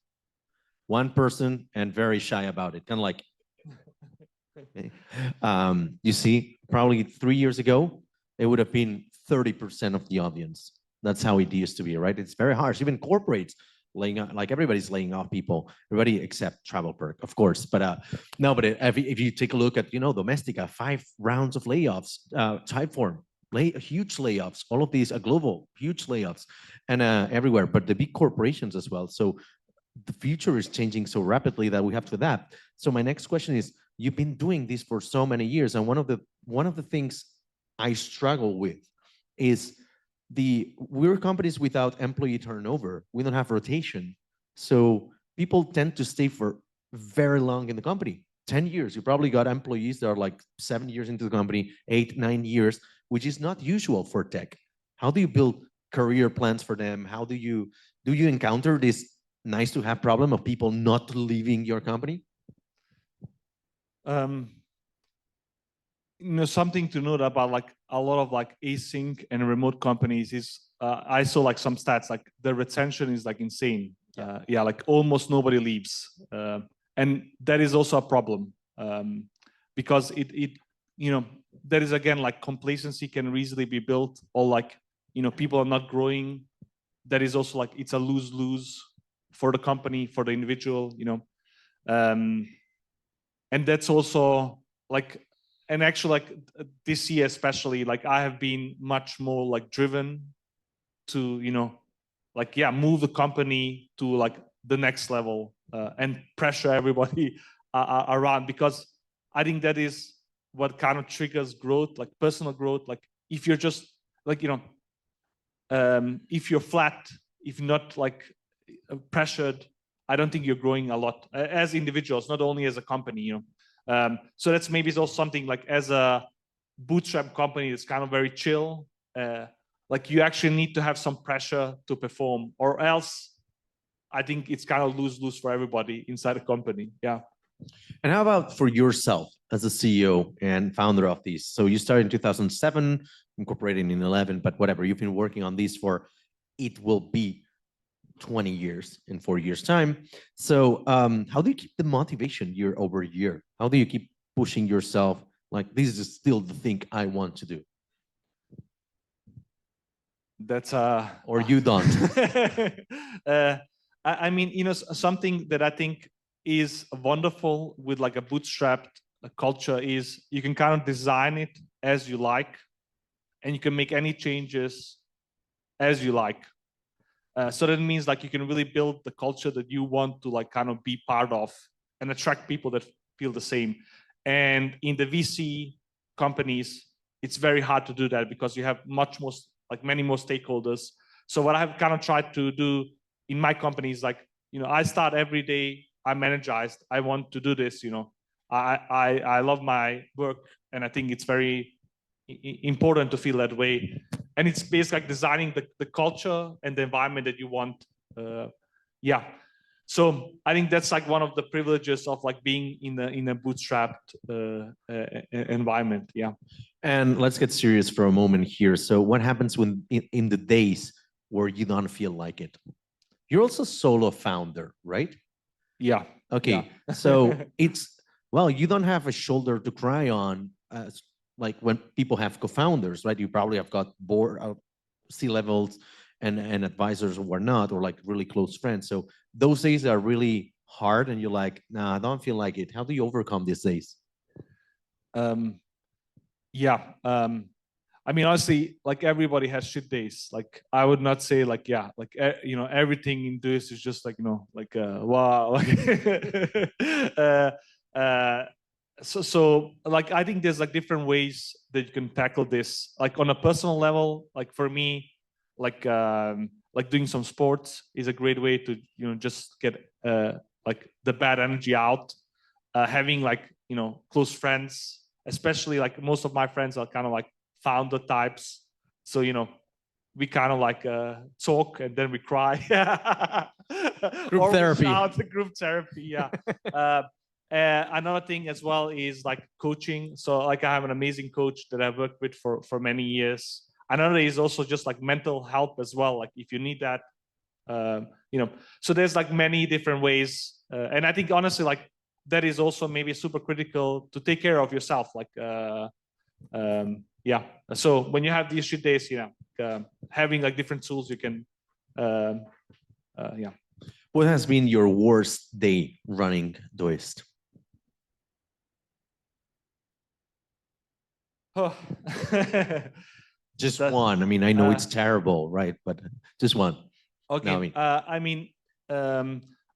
One person, and very shy about it. Kind of like, you see, probably 3 years ago, it would have been 30% of the audience. That's how it used to be, right? It's very harsh. Even corporates laying off, like everybody's laying off people, everybody except TravelPerk, of course. But no, but if you take a look at, Domestika, 5 rounds of layoffs, Typeform, huge layoffs, all of these are global, huge layoffs, and everywhere, but the big corporations as well. So the future is changing so rapidly that we have to adapt. So my next question is, you've been doing this for so many years, and one of the things I struggle with is we're companies without employee turnover. We don't have rotation. So people tend to stay for very long in the company. 10 years. You probably got employees that are like 7 years into the company, 8, 9 years, which is not usual for tech. How do you build career plans for them? How do you encounter this nice to have problem of people not leaving your company?
Something to note about like a lot of like async and remote companies is I saw like some stats, like the retention is like insane. Like almost nobody leaves, and that is also a problem, because it there is again like complacency can easily be built, or like people are not growing. That is also like it's a lose-lose for the company, for the individual, and that's also like. And actually, like this year, especially, like I have been much more like driven to, move the company to like the next level, and pressure everybody around, because I think that is what kind of triggers growth, like personal growth. Like if you're just like, if you're flat, if not like pressured, I don't think you're growing a lot as individuals, not only as a company, so that's maybe also something like as a bootstrap company, it's kind of very chill. Like you actually need to have some pressure to perform, or else I think it's kind of lose-lose for everybody inside a company. Yeah.
And how about for yourself as a CEO and founder of these? So you started in 2007, incorporating in 11, but whatever, you've been working on these for, it will be 20 years in 4 years' time. So how do you keep the motivation year over year? How do you keep pushing yourself? Like, this is still the thing I want to do.
That's
or you don't.
I mean, something that I think is wonderful with like a bootstrapped culture is you can kind of design it as you like, and you can make any changes as you like. So that means like you can really build the culture that you want to like kind of be part of, and attract people that feel the same. And in the VC companies, it's very hard to do that because you have many more stakeholders. So what I've kind of tried to do in my company is like, I start every day, I'm energized, I want to do this, I love my work, and I think it's very important to feel that way. And it's basically like designing the culture and the environment that you want. So I think that's like one of the privileges of like being in a bootstrapped environment. Yeah.
And let's get serious for a moment here. So what happens when in the days where you don't feel like it? You're also solo founder, right?
Yeah.
Okay.
Yeah.
So you don't have a shoulder to cry on like when people have co-founders, right? You probably have got board C-levels and advisors or whatnot, or like really close friends. So those days are really hard, and you're like, nah, I don't feel like it. How do you overcome these days?
Yeah. I mean, honestly, like everybody has shit days. Like I would not say like, yeah, like, everything in this is just like, like, wow. So like, I think there's like different ways that you can tackle this. Like on a personal level, like for me, like doing some sports is a great way to, just get like the bad energy out. Having like, close friends, especially like most of my friends are kind of like founder types. So, we kind of like talk and then we cry.
Group therapy.
Shout, group therapy, yeah. Another thing as well is like coaching. So like I have an amazing coach that I've worked with for many years. Another is also just like mental help as well. Like if you need that, so there's like many different ways. And I think honestly, like that is also maybe super critical to take care of yourself. Like, yeah. So when you have these shit days, having like different tools you can, yeah.
What has been your worst day running Doist?
Oh.
Just one. I mean, I know it's terrible, right? But just one.
Okay.
No,
I mean,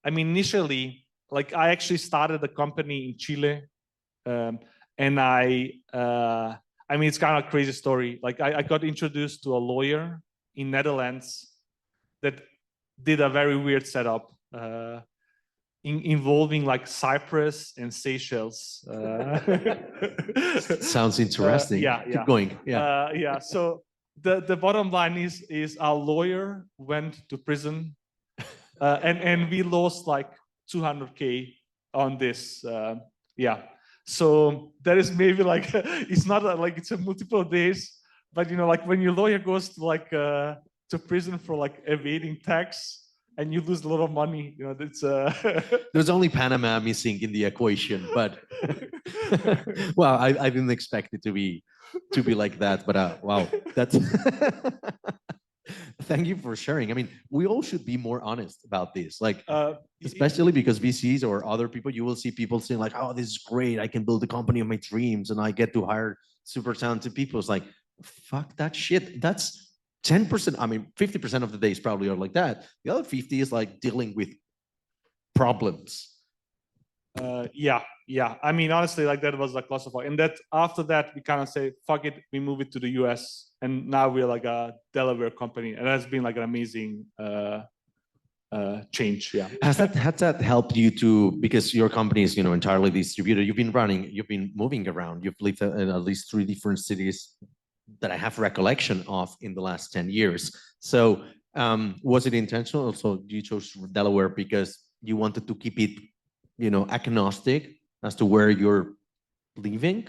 initially, like I actually started a company in Chile, and I mean, it's kind of a crazy story. Like I got introduced to a lawyer in Netherlands that did a very weird setup. Involving like Cyprus and Seychelles.
Sounds interesting.
Yeah.
Keep going. Yeah.
Yeah. So the bottom line is our lawyer went to prison, and we lost like 200K on this. Yeah. So that is maybe like it's not like it's a multiple days, but like when your lawyer goes to like to prison for like evading tax, and you lose a lot of money, that's
There's only Panama missing in the equation, but well, I didn't expect it to be like that, but wow, that's thank you for sharing. I mean, we all should be more honest about this, like especially because VCs or other people, you will see people saying like, oh, this is great, I can build the company of my dreams and I get to hire super talented people. It's like, fuck that shit. That's 10%, I mean, 50% of the days probably are like that. The other 50 is like dealing with problems.
Yeah. I mean, honestly, like that was like classified. And that after that, we kind of say, fuck it, we move it to the US. And now we're like a Delaware company. And that's been like an amazing change. Yeah.
Has that helped you to, because your company is, entirely distributed, you've been moving around, you've lived in at least 3 different cities that I have recollection of in the last 10 years. So was it intentional? So you chose Delaware because you wanted to keep it, agnostic as to where you're living?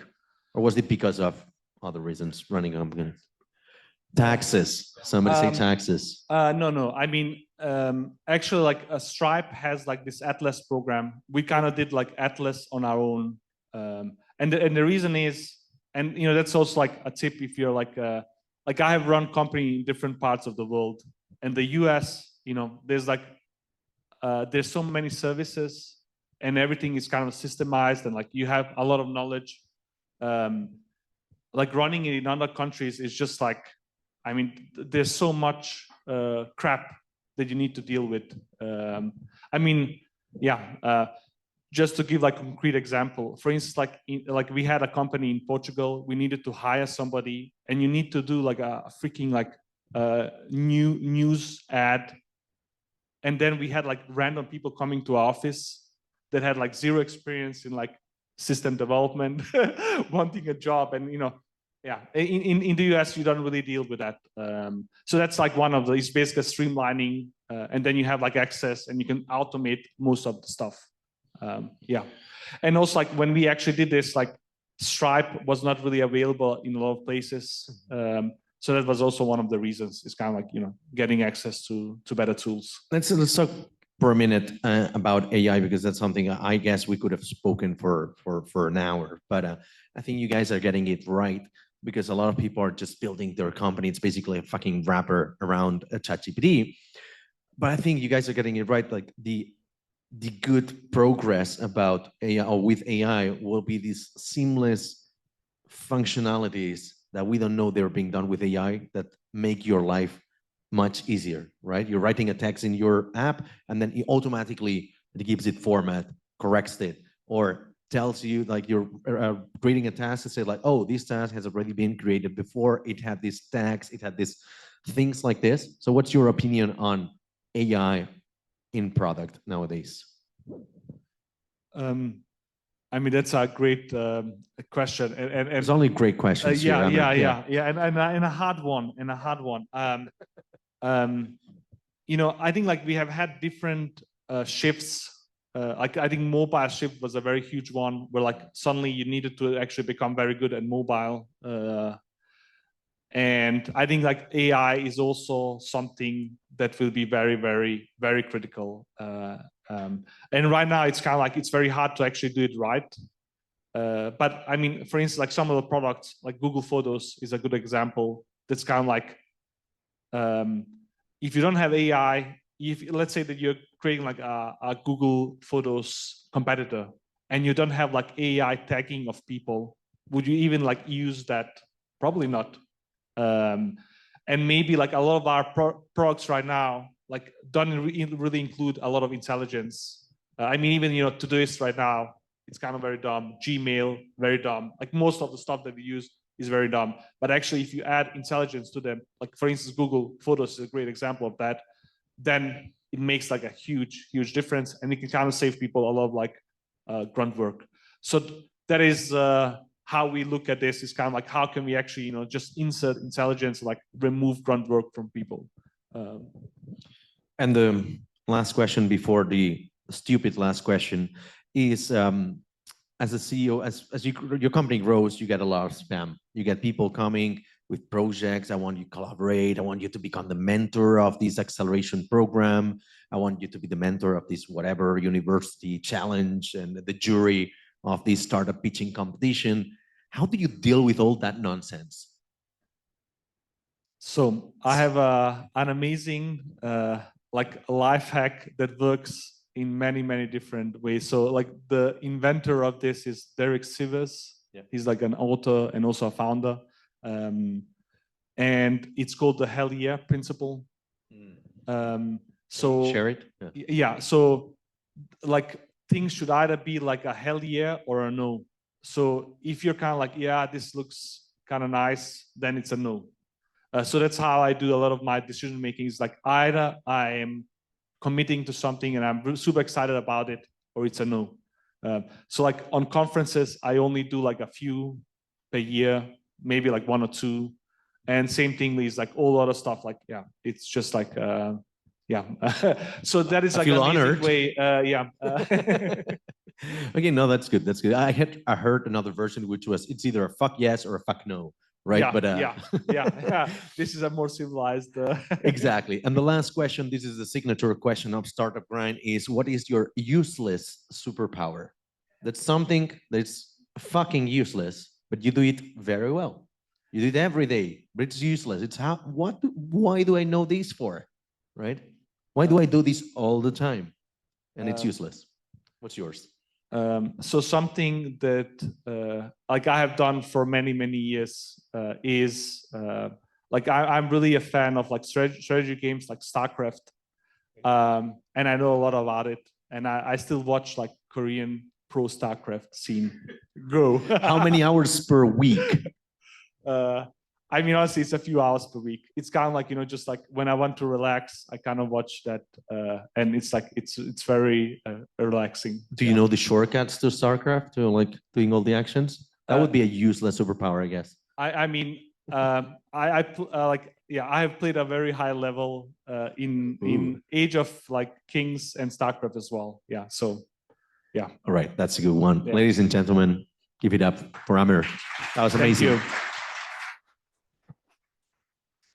Or was it because of other reasons running a company? Taxes. Somebody say taxes.
No. I mean, actually, like Stripe has like this Atlas program. We kind of did like Atlas on our own. And the reason is, and that's also like a tip if you're like I have run company in different parts of the world, and the US, there's like there's so many services, and everything is kind of systemized, and like you have a lot of knowledge. Like running it in other countries is just like, I mean, there's so much crap that you need to deal with. I mean, yeah. Just to give like a concrete example, for instance, like we had a company in Portugal, we needed to hire somebody, and you need to do like a freaking like news ad, and then we had like random people coming to our office that had like zero experience in like system development, wanting a job, and yeah, in the US you don't really deal with that. So that's like one of the, it's basically streamlining, and then you have like access, and you can automate most of the stuff. Yeah, and also like when we actually did this, like Stripe was not really available in a lot of places, so that was also one of the reasons. It's kind of like getting access to better tools.
Let's talk for a minute about AI, because that's something I guess we could have spoken for an hour. But I think you guys are getting it right, because a lot of people are just building their company. It's basically a fucking wrapper around a ChatGPT. But I think you guys are getting it right. Like the good progress about AI or with AI will be these seamless functionalities that we don't know they're being done with AI that make your life much easier, right? You're writing a text in your app, and then it automatically gives it format, corrects it, or tells you, like, you're creating a task to say like, oh, this task has already been created before. It had these tags, it had these things like this. So what's your opinion on AI in product nowadays?
I mean, that's a great question, and
There's only great questions
yeah,
here.
yeah, and a hard one, you know, I think like we have had different shifts. Like I think mobile shift was a very huge one, where like suddenly you needed to actually become very good at mobile. And I think like AI is also something that will be very, very, very critical. And right now it's kind of like, it's very hard to actually do it right. But I mean, for instance, like some of the products, like Google Photos is a good example. That's kind of like, if you don't have AI, if let's say that you're creating like a Google Photos competitor, and you don't have like AI tagging of people, would you even like use that? Probably not. And maybe like a lot of our products right now like don't really include a lot of intelligence. I mean, even, you know, Todoist right now, it's kind of very dumb. Gmail, very dumb. Like most of the stuff that we use is very dumb. But actually, if you add intelligence to them, like for instance, Google Photos is a great example of that, then it makes like a huge, huge difference. And it can kind of save people a lot of like grunt work. So that is how we look at this, is kind of like, how can we actually, you know, just insert intelligence, like remove grunt work from people.
And the last question before the stupid last question is, as a CEO, as your company grows, you get a lot of spam. You get people coming with projects. I want you to collaborate. I want you to become the mentor of this acceleration program. I want you to be the mentor of this whatever university challenge and the jury of this startup pitching competition. How do you deal with all that nonsense?
So I have an amazing like life hack that works in many, many different ways. So like the inventor of this is Derek Sivers. Yeah. He's like an author and also a founder. And it's called the Hell Yeah Principle.
So share it.
Yeah. So like things should either be like a hell yeah or a no. So if you're kind of like, yeah, this looks kind of nice, then it's a no. So that's how I do a lot of my decision making. Is like either I am committing to something and I'm super excited about it, or it's a no. So like on conferences, I only do like a few per year, maybe like one or two. And same thing is like all other stuff. Like, yeah, it's just like, yeah. So that is like an amazing way. Yeah.
Okay, no, that's good. That's good. I heard another version, which was it's either a fuck yes or a fuck no. Right.
Yeah,
but
yeah. This is a more civilized.
Exactly. And the last question, this is the signature question of Startup Grind, is what is your useless superpower? That's something that's fucking useless, but you do it very well. You do it every day, but it's useless. It's why do I know this for? Right? Why do I do this all the time? And it's useless. What's yours?
So something that like I have done for many, many years is like I'm really a fan of like strategy games like StarCraft, and I know a lot about it, and I still watch like Korean pro StarCraft scene grow.
How many hours per week?
I mean, honestly, it's a few hours per week. It's kind of like, you know, just like when I want to relax, I kind of watch that, and it's like it's very relaxing.
Do you know the shortcuts to StarCraft, to like doing all the actions? That would be a useless superpower, I guess.
I mean, like, yeah, I have played a very high level in Age of like Kings and StarCraft as well. Yeah, so yeah.
All right, that's a good one. Yeah. Ladies and gentlemen, give it up for Amir. That was amazing.
Thank you.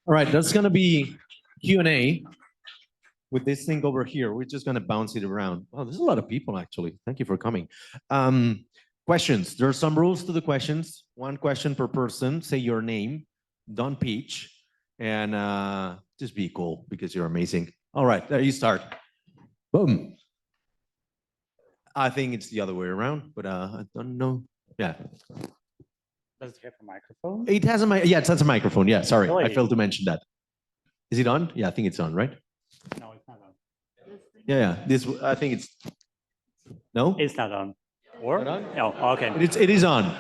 All right, that's gonna be Q&A. with this thing over here. We're just gonna bounce it around. Oh, there's a lot of people actually. Thank you for coming. Questions. There are some rules to the questions. One question per person. Say your name. Don't pitch, and just be cool because you're amazing. All right, there you start. Boom. I think it's the other way around, but I don't know. Yeah.
Does it have a microphone?
It has a mic. Yeah, it has a microphone. Yeah, sorry, I
Really?
failed to mention that. Is it on? Yeah, I think it's on, right?
No, it's not on.
Yeah, yeah. This, I think it's. No.
It's not on. Or?
Not on?
Oh, okay.
It is on.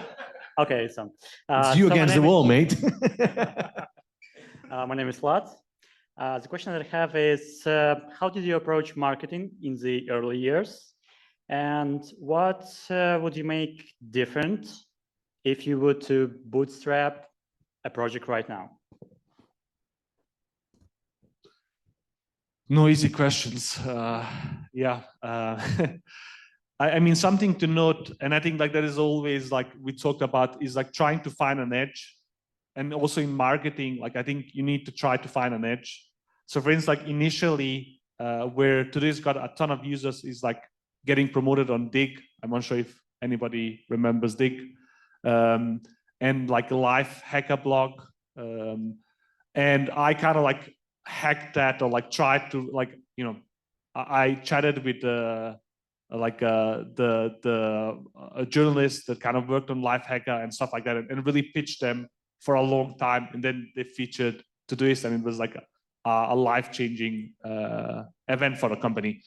Okay, it's on.
It's you
so my
against the
name
wall, mate.
My name is Vlad. The question that I have is, how did you approach marketing in the early years? And what would you make different if you were to bootstrap a project right now?
No easy questions. Yeah. I mean, something to note, and I think like that is always like we talked about, is like trying to find an edge. And also in marketing, like I think you need to try to find an edge. So for instance, like initially, where today's got a ton of users is like getting promoted on Dig. I'm not sure if anybody remembers Dig. And like a live hacker blog. And I kind of like hacked that or like tried to like, you know, I chatted with a journalist that kind of worked on live hacker and stuff like that and really pitched them for a long time. And then they featured Doist, and it was like a life-changing event for the company.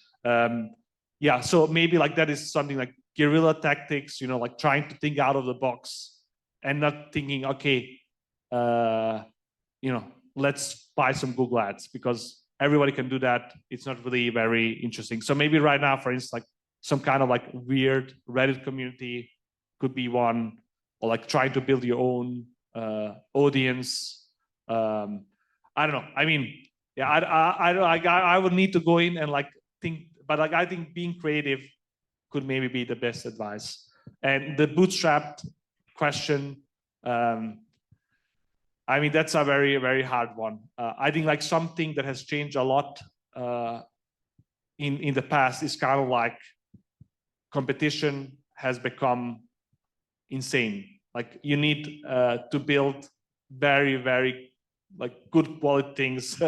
Yeah, so maybe like that is something like guerrilla tactics, you know, like trying to think out of the box and not thinking, okay, you know, let's buy some Google ads because everybody can do that. It's not really very interesting. So maybe right now, for instance, like some kind of like weird Reddit community could be one, or like trying to build your own audience. I don't know. I mean, yeah, I would need to go in and like think, but like I think being creative could maybe be the best advice. And the bootstrapped question, I mean, that's a very, very hard one. I think like something that has changed a lot in the past is kind of like competition has become insane. Like you need to build very, very like good quality things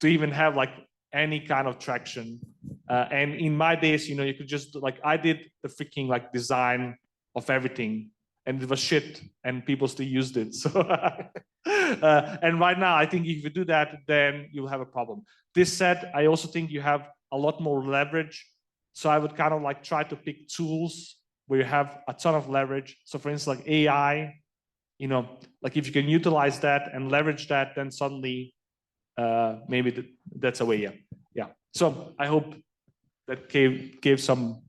to even have like any kind of traction. And in my days, you know, you could just like, I did the freaking like design of everything and it was shit and people still used it. So, and right now I think if you do that, then you'll have a problem. This said, I also think you have a lot more leverage. So I would kind of like try to pick tools where you have a ton of leverage. So for instance, like AI, you know, like if you can utilize that and leverage that, then suddenly maybe that's a way. Yeah. Yeah. So I hope that gave some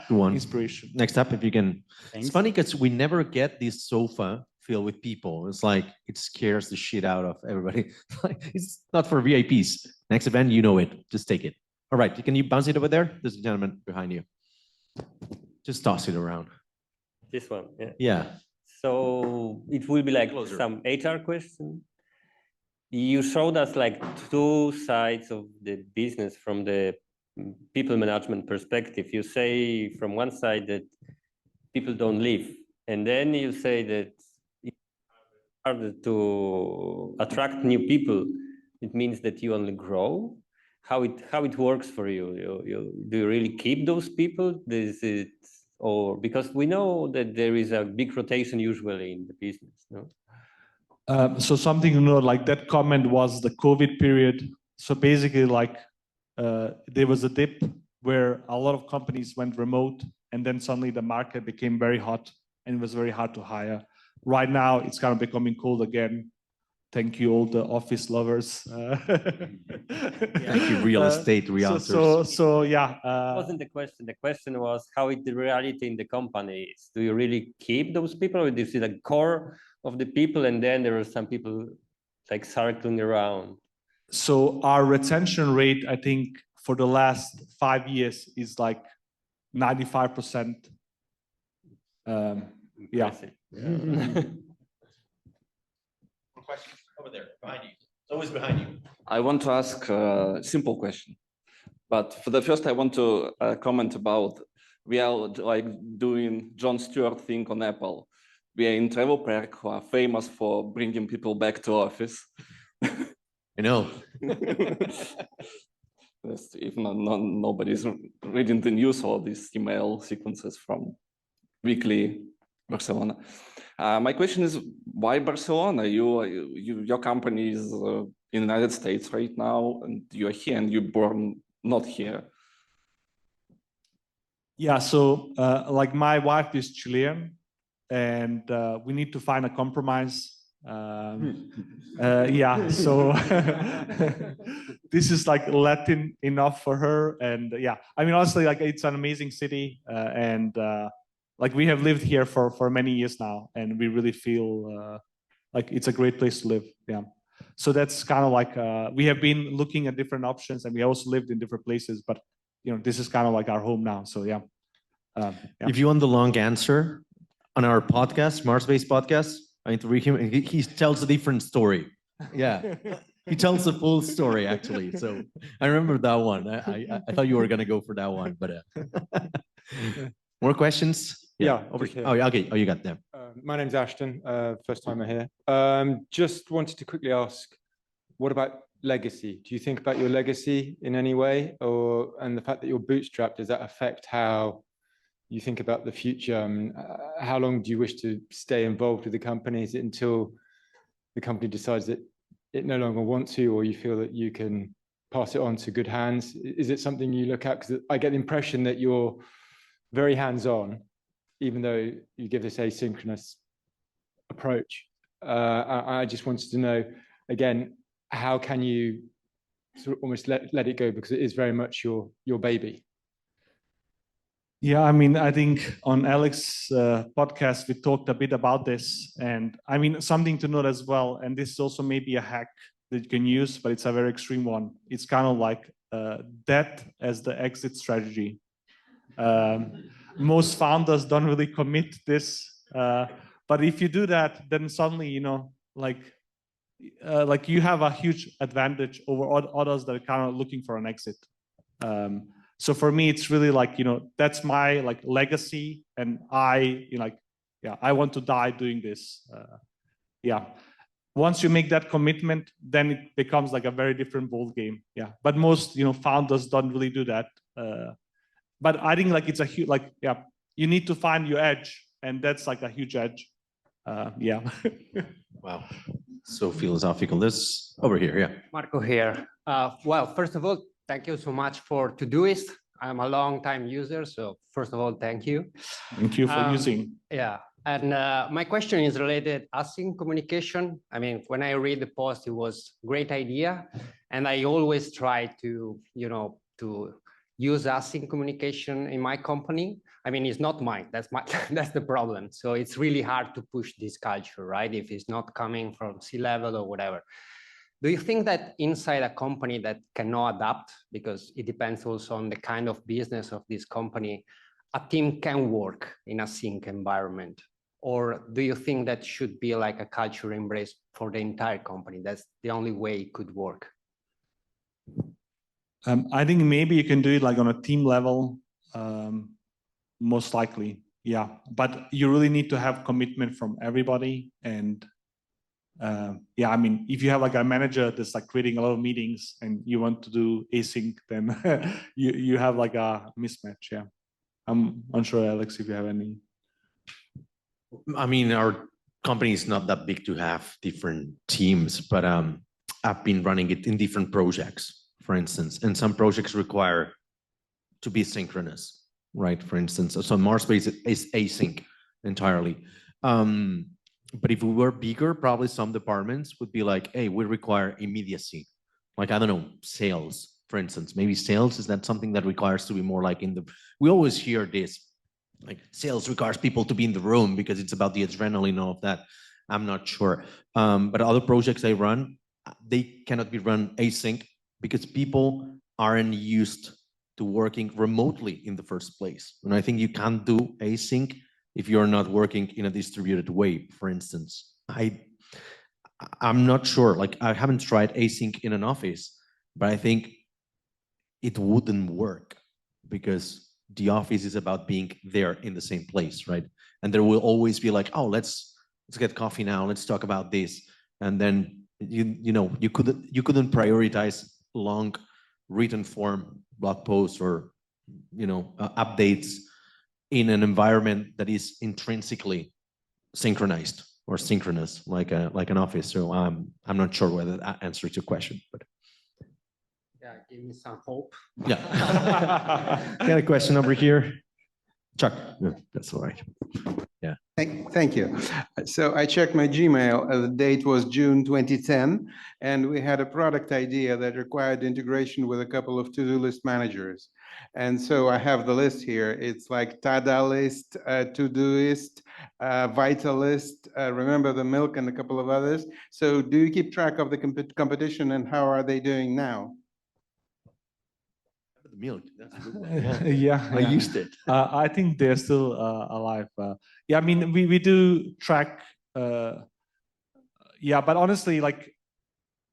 inspiration.
Next up, if you can.
Thanks.
It's funny because we never get this sofa filled with people. It's like it scares the shit out of everybody. It's not for VIPs. Next event, you know it. Just take it. All right, can you bounce it over there? There's a gentleman behind you. Just toss it around.
This one, yeah.
Yeah.
So it will be like
Closer.
some HR question. You showed us like two sides of the business from the people management perspective. You say from one side that people don't leave, and then you say that it's harder to attract new people. It means that you only grow. How it works for you? Do you really keep those people? Is it, or because we know that there is a big rotation usually in the business, no?
So something to know, like that comment was the COVID period. So basically, like there was a dip where a lot of companies went remote, and then suddenly the market became very hot, and it was very hard to hire. Right now, it's kind of becoming cold again. Thank you, all the office lovers.
Thank you, real estate realtors.
So yeah.
That wasn't the question. The question was how it the reality in the company is. Do you really keep those people, or do you see the core of the people, and then there are some people like circling around?
So our retention rate, I think, for the last 5 years is like 95%. Yeah.
Over there, behind you. It's always behind you.
I want to ask a simple question. But for the first, I want to comment about we are like doing Jon Stewart thing on Apple. We are in Travel Park, who are famous for bringing people back to office.
I know.
Yes, if nobody's reading the news or these email sequences from weekly Barcelona. My question is, why Barcelona? Your company is in the United States right now, and you're here, and you're born not here.
Yeah, so like my wife is Chilean, and we need to find a compromise. Yeah, so this is like Latin enough for her, and yeah, I mean honestly, like it's an amazing city, and like we have lived here for many years now, and we really feel like it's a great place to live. Yeah, so that's kind of like we have been looking at different options, and we also lived in different places, but you know this is kind of like our home now. So yeah. Yeah.
If you want the long answer on our podcast, MarsBased podcast, I need to read him, and he tells a different story. Yeah, he tells the full story actually. So I remember that one. I thought you were gonna go for that one, but more questions?
Yeah,
over
just
here.
here.
Oh, okay. Oh, you got them.
My name's Ashton. First time here. Just wanted to quickly ask, what about legacy? Do you think about your legacy in any way, and the fact that you're bootstrapped, does that affect how you think about the future? How long do you wish to stay involved with the company? Is it until the company decides that it no longer wants to, or you feel that you can pass it on to good hands? Is it something you look at? Because I get the impression that you're very hands-on, even though you give this asynchronous approach. I just wanted to know, again, how can you sort of almost let it go, because it is very much your baby?
Yeah, I mean, I think on Alex's podcast, we talked a bit about this. And I mean, something to note as well, and this is also maybe a hack that you can use, but it's a very extreme one. It's kind of like debt as the exit strategy. Most founders don't really commit this. But if you do that, then suddenly, you know, like you have a huge advantage over others that are kind of looking for an exit. So for me, it's really like, you know, that's my like legacy, and I, you know, like, yeah, I want to die doing this. Yeah. Once you make that commitment, then it becomes like a very different ball game. Yeah. But most, you know, founders don't really do that. But I think like it's a huge, like, yeah, you need to find your edge, and that's like a huge edge. Yeah.
Wow. So philosophical. This over here. Yeah.
Marco here. Well, first of all, thank you so much for Doist. I'm a long-time user, so first of all, thank you.
Thank you for using.
Yeah, and my question is related async communication. I mean, when I read the post, it was great idea, and I always try to, you know, to use async communication in my company. I mean, it's not mine. That's that's the problem. So it's really hard to push this culture, right? If it's not coming from C-level or whatever. Do you think that inside a company that cannot adapt, because it depends also on the kind of business of this company, a team can work in a sync environment? Or do you think that should be like a culture embrace for the entire company? That's the only way it could work.
I think maybe you can do it like on a team level, most likely. Yeah, but you really need to have commitment from everybody. And yeah, I mean, if you have like a manager that's like creating a lot of meetings and you want to do async, then you have like a mismatch. Yeah, I'm unsure, Alex, if you have any.
I mean, our company is not that big to have different teams, but I've been running it in different projects, for instance, and some projects require to be synchronous, right? For instance, so MarsBased is async entirely. But if we were bigger, probably some departments would be like, hey, we require immediacy. Like, I don't know, sales, for instance. Maybe sales, is that something that requires to be more like in the, we always hear this, like sales requires people to be in the room because it's about the adrenaline and all of that. I'm not sure. But other projects I run, they cannot be run async because people aren't used to working remotely in the first place. And I think you can't do async if you're not working in a distributed way, for instance. I'm not sure, like I haven't tried async in an office, but I think it wouldn't work because the office is about being there in the same place, right? And there will always be like, oh, let's get coffee now. Let's talk about this. And then you couldn't prioritize long written form blog posts or updates in an environment that is intrinsically synchronized or synchronous like an office. So I'm not sure whether that answers your question, but
Yeah, give me some hope.
yeah. Got a question over here, Chuck. Yeah, that's all right. Yeah.
Thank you. So I checked my Gmail. The date was June 2010, and we had a product idea that required integration with a couple of to-do list managers. And so I have the list here. It's like Tada list, Todoist, Vitalist, remember the milk and a couple of others. So do you keep track of the competition and how are they doing now?
The milk. That's a good one.
Yeah,
I used it.
I think they're still alive. Yeah, I mean, we do track. Yeah, but honestly, like,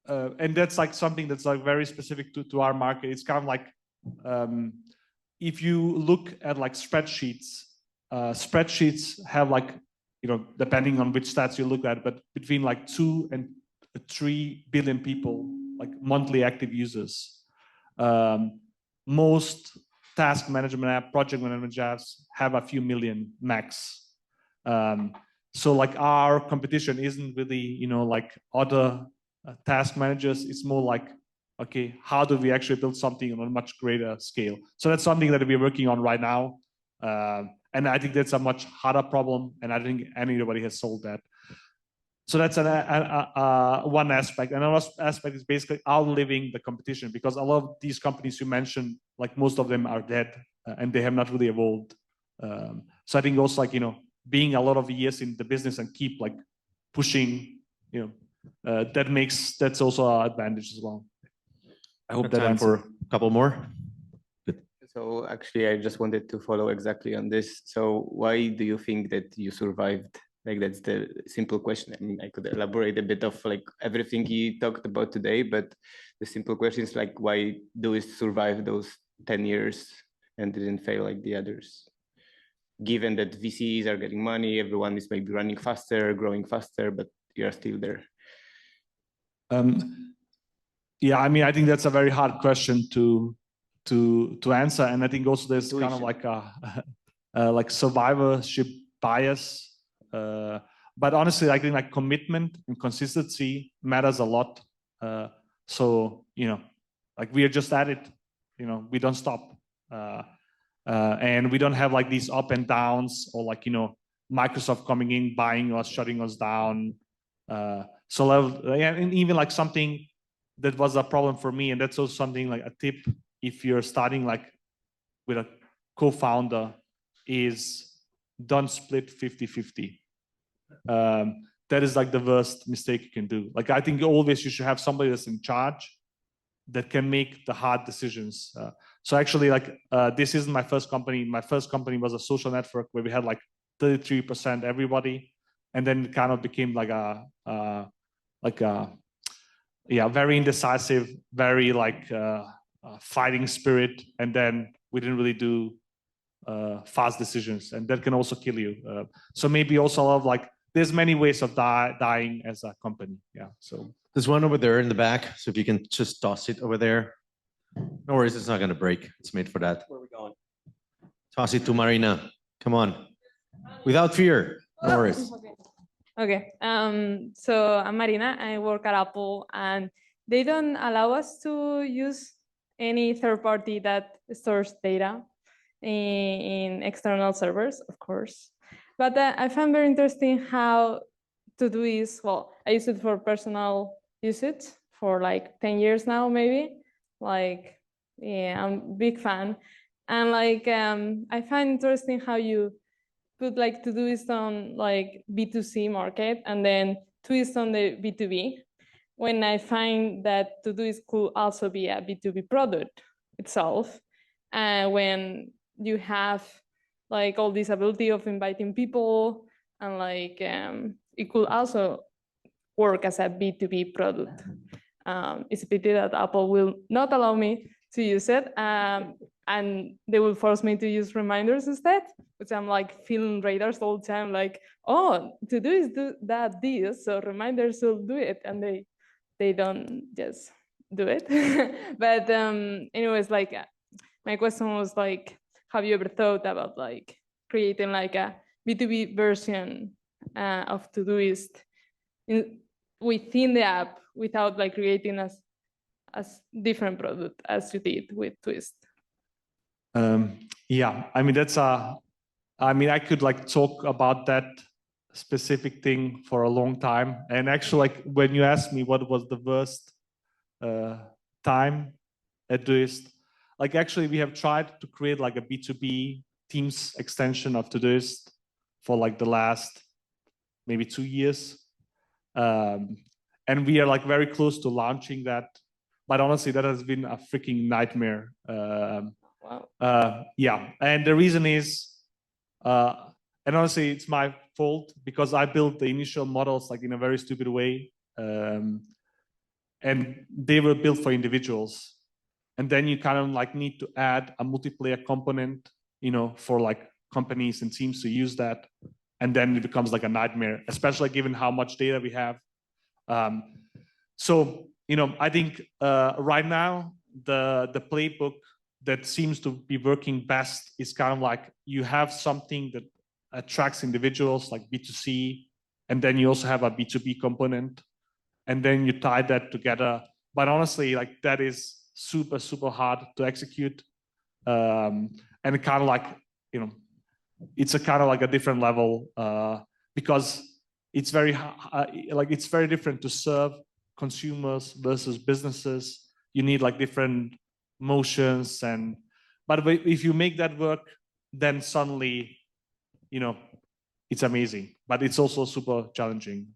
and that's like something that's like very specific to our market. It's kind of like, if you look at like spreadsheets, spreadsheets have like, depending on which stats you look at, but between like 2 and 3 billion people, like monthly active users. Most task management app, project management apps have a few million max. So like our competition isn't really, like other task managers. It's more like, okay, how do we actually build something on a much greater scale? So that's something that we're working on right now. And I think that's a much harder problem. And I think anybody has solved that. So that's one aspect. Another aspect is basically outliving the competition, because a lot of these companies you mentioned, like most of them are dead and they have not really evolved. So I think also like, being a lot of years in the business and keep like pushing, that's also an advantage as well. I hope that
time for a couple more.
So actually, I just wanted to follow exactly on this. So why do you think that you survived? Like, that's the simple question. I mean, I could elaborate a bit of like everything you talked about today, but the simple question is like, why do we survive those 10 years and didn't fail like the others? Given that VCs are getting money, everyone is maybe running faster, growing faster, but you're still there.
Yeah, I mean, I think that's a very hard question to answer, and I think also there's kind of like a like survivorship bias. But honestly, I think like commitment and consistency matters a lot. So like we are just at it. We don't stop, and we don't have like these up and downs or like Microsoft coming in, buying us, shutting us down. And even like something that was a problem for me, and that's also something like a tip if you're starting like with a co-founder, is don't split 50-50. That is like the worst mistake you can do. Like I think always you should have somebody that's in charge that can make the hard decisions. So actually like this isn't my first company. My first company was a social network where we had like 33% everybody, and then it kind of became like a very indecisive, very like fighting spirit, and then we didn't really do fast decisions, and that can also kill you. So maybe also a lot of like there's many ways of dying as a company. Yeah. So
there's one over there in the back. So if you can just toss it over there. No worries, it's not going to break. It's made for that.
Where are we going?
Toss it to Marina. Come on. Without fear. No worries.
Okay. So I'm Marina. I work at Apple, and they don't allow us to use any third party that stores data in external servers, of course. But I found very interesting how Todoist, well, I use it for personal usage for like 10 years now, maybe. Like, yeah, I'm a big fan. And like, I find interesting how you put like Todoist on like B2C market and then Twist on the B2B, when I find that Todoist could also be a B2B product itself. And when you have like all this ability of inviting people, and like it could also work as a B2B product. It's a pity that Apple will not allow me to use it. And they will force me to use reminders instead, which I'm like feeling radars all the time, like, oh, to do is do that this, so reminders will do it, and they don't just do it. But anyways, like my question was like, have you ever thought about like creating like a B2B version of Todoist within the app without like creating as different product as you did with Twist?
Yeah, I mean, I could like talk about that specific thing for a long time. And actually, like when you asked me what was the worst time at Doist, like actually we have tried to create like a B2B Teams extension of Todoist for like the last maybe 2 years. And we are like very close to launching that. But honestly, that has been a freaking nightmare.
Wow.
Yeah, and the reason is, and honestly, it's my fault because I built the initial models like in a very stupid way, and they were built for individuals. And then you kind of like need to add a multiplayer component, you know, for like companies and teams to use that, and then it becomes like a nightmare, especially given how much data we have. So you know, I think right now the playbook that seems to be working best is kind of like you have something that attracts individuals like B2C, and then you also have a B2B component, and then you tie that together. But honestly, like that is super, super hard to execute. And it kind of like, you know, it's a kind of like a different level because it's very, it's very different to serve consumers versus businesses. You need like different motions, but if you make that work, then suddenly, you know, it's amazing, but it's also super challenging.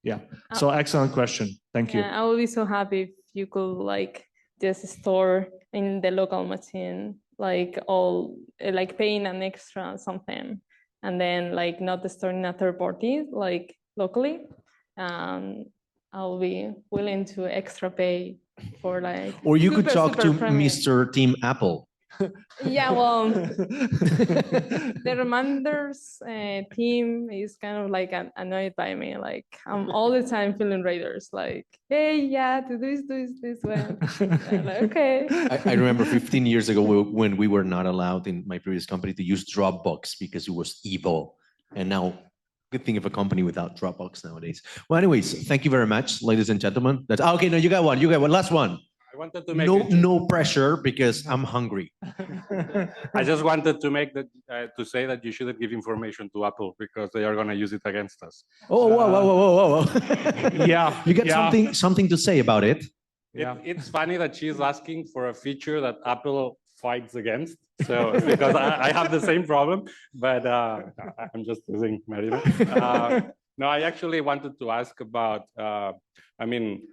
Yeah, so excellent question. Thank you.
I would be so happy if you could like just store in the local machine, like all like paying an extra something, and then like not storing a third party like locally. I'll be willing to extra pay for like.
Or you could talk to
premium.
Mr. Team Apple.
Yeah, well, the reminders team is kind of like annoyed by me. Like I'm all the time feeling radars. Like, hey, yeah, to do this way. Like, okay.
I remember 15 years ago when we were not allowed in my previous company to use Dropbox because it was evil, and now. Good thing of a company without Dropbox nowadays. Well, anyways, thank you very much, ladies and gentlemen. That's okay. No, you got one. You got one. Last one.
I wanted to make
no pressure because I'm hungry.
I just wanted to make that to say that you shouldn't give information to Apple because they are going to use it against us.
Oh, whoa.
Yeah,
you got something to say about it.
Yeah,
it's funny that she's asking for a feature that Apple fights against. So because I have the same problem, but I'm just using Marina. No, I actually wanted to ask about. I mean,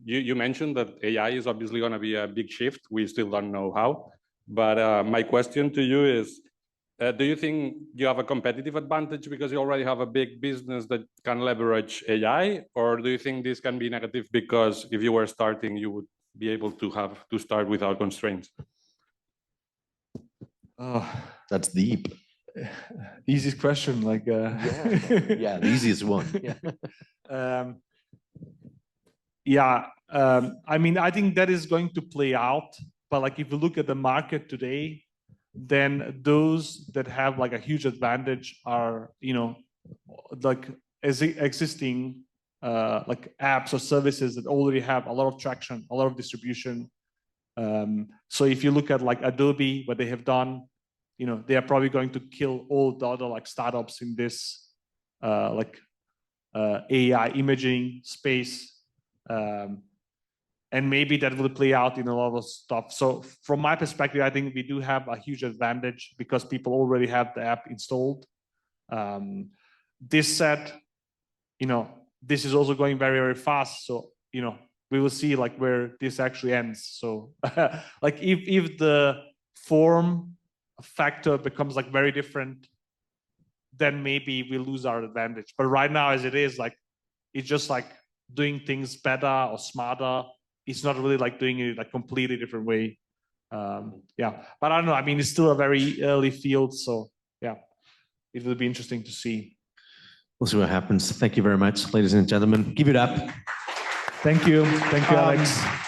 you mentioned that AI is obviously going to be a big shift. We still don't know how. But my question to you is, do you think you have a competitive advantage because you already have a big business that can leverage AI? Or do you think this can be negative because if you were starting, you would be able to start without constraints?
Oh,
that's deep.
Easiest question, like
yeah, the easiest one.
I mean, I think that is going to play out. But like, if you look at the market today, then those that have like a huge advantage are, you know, like existing like apps or services that already have a lot of traction, a lot of distribution. So if you look at like Adobe, what they have done, you know, they are probably going to kill all the other like startups in this AI imaging space. And maybe that will play out in a lot of stuff. So from my perspective, I think we do have a huge advantage because people already have the app installed. This said, you know, this is also going very, very fast. So, you know, we will see like where this actually ends. So like if the form factor becomes like very different, then maybe we lose our advantage. But right now, as it is, like it's just like doing things better or smarter it's not really like doing it like completely different way. Yeah, but I don't know. I mean, it's still a very early field, so yeah, it will be interesting to see.
We'll see what happens. Thank you very much, ladies and gentlemen. Give it up.
Thank you, Alex.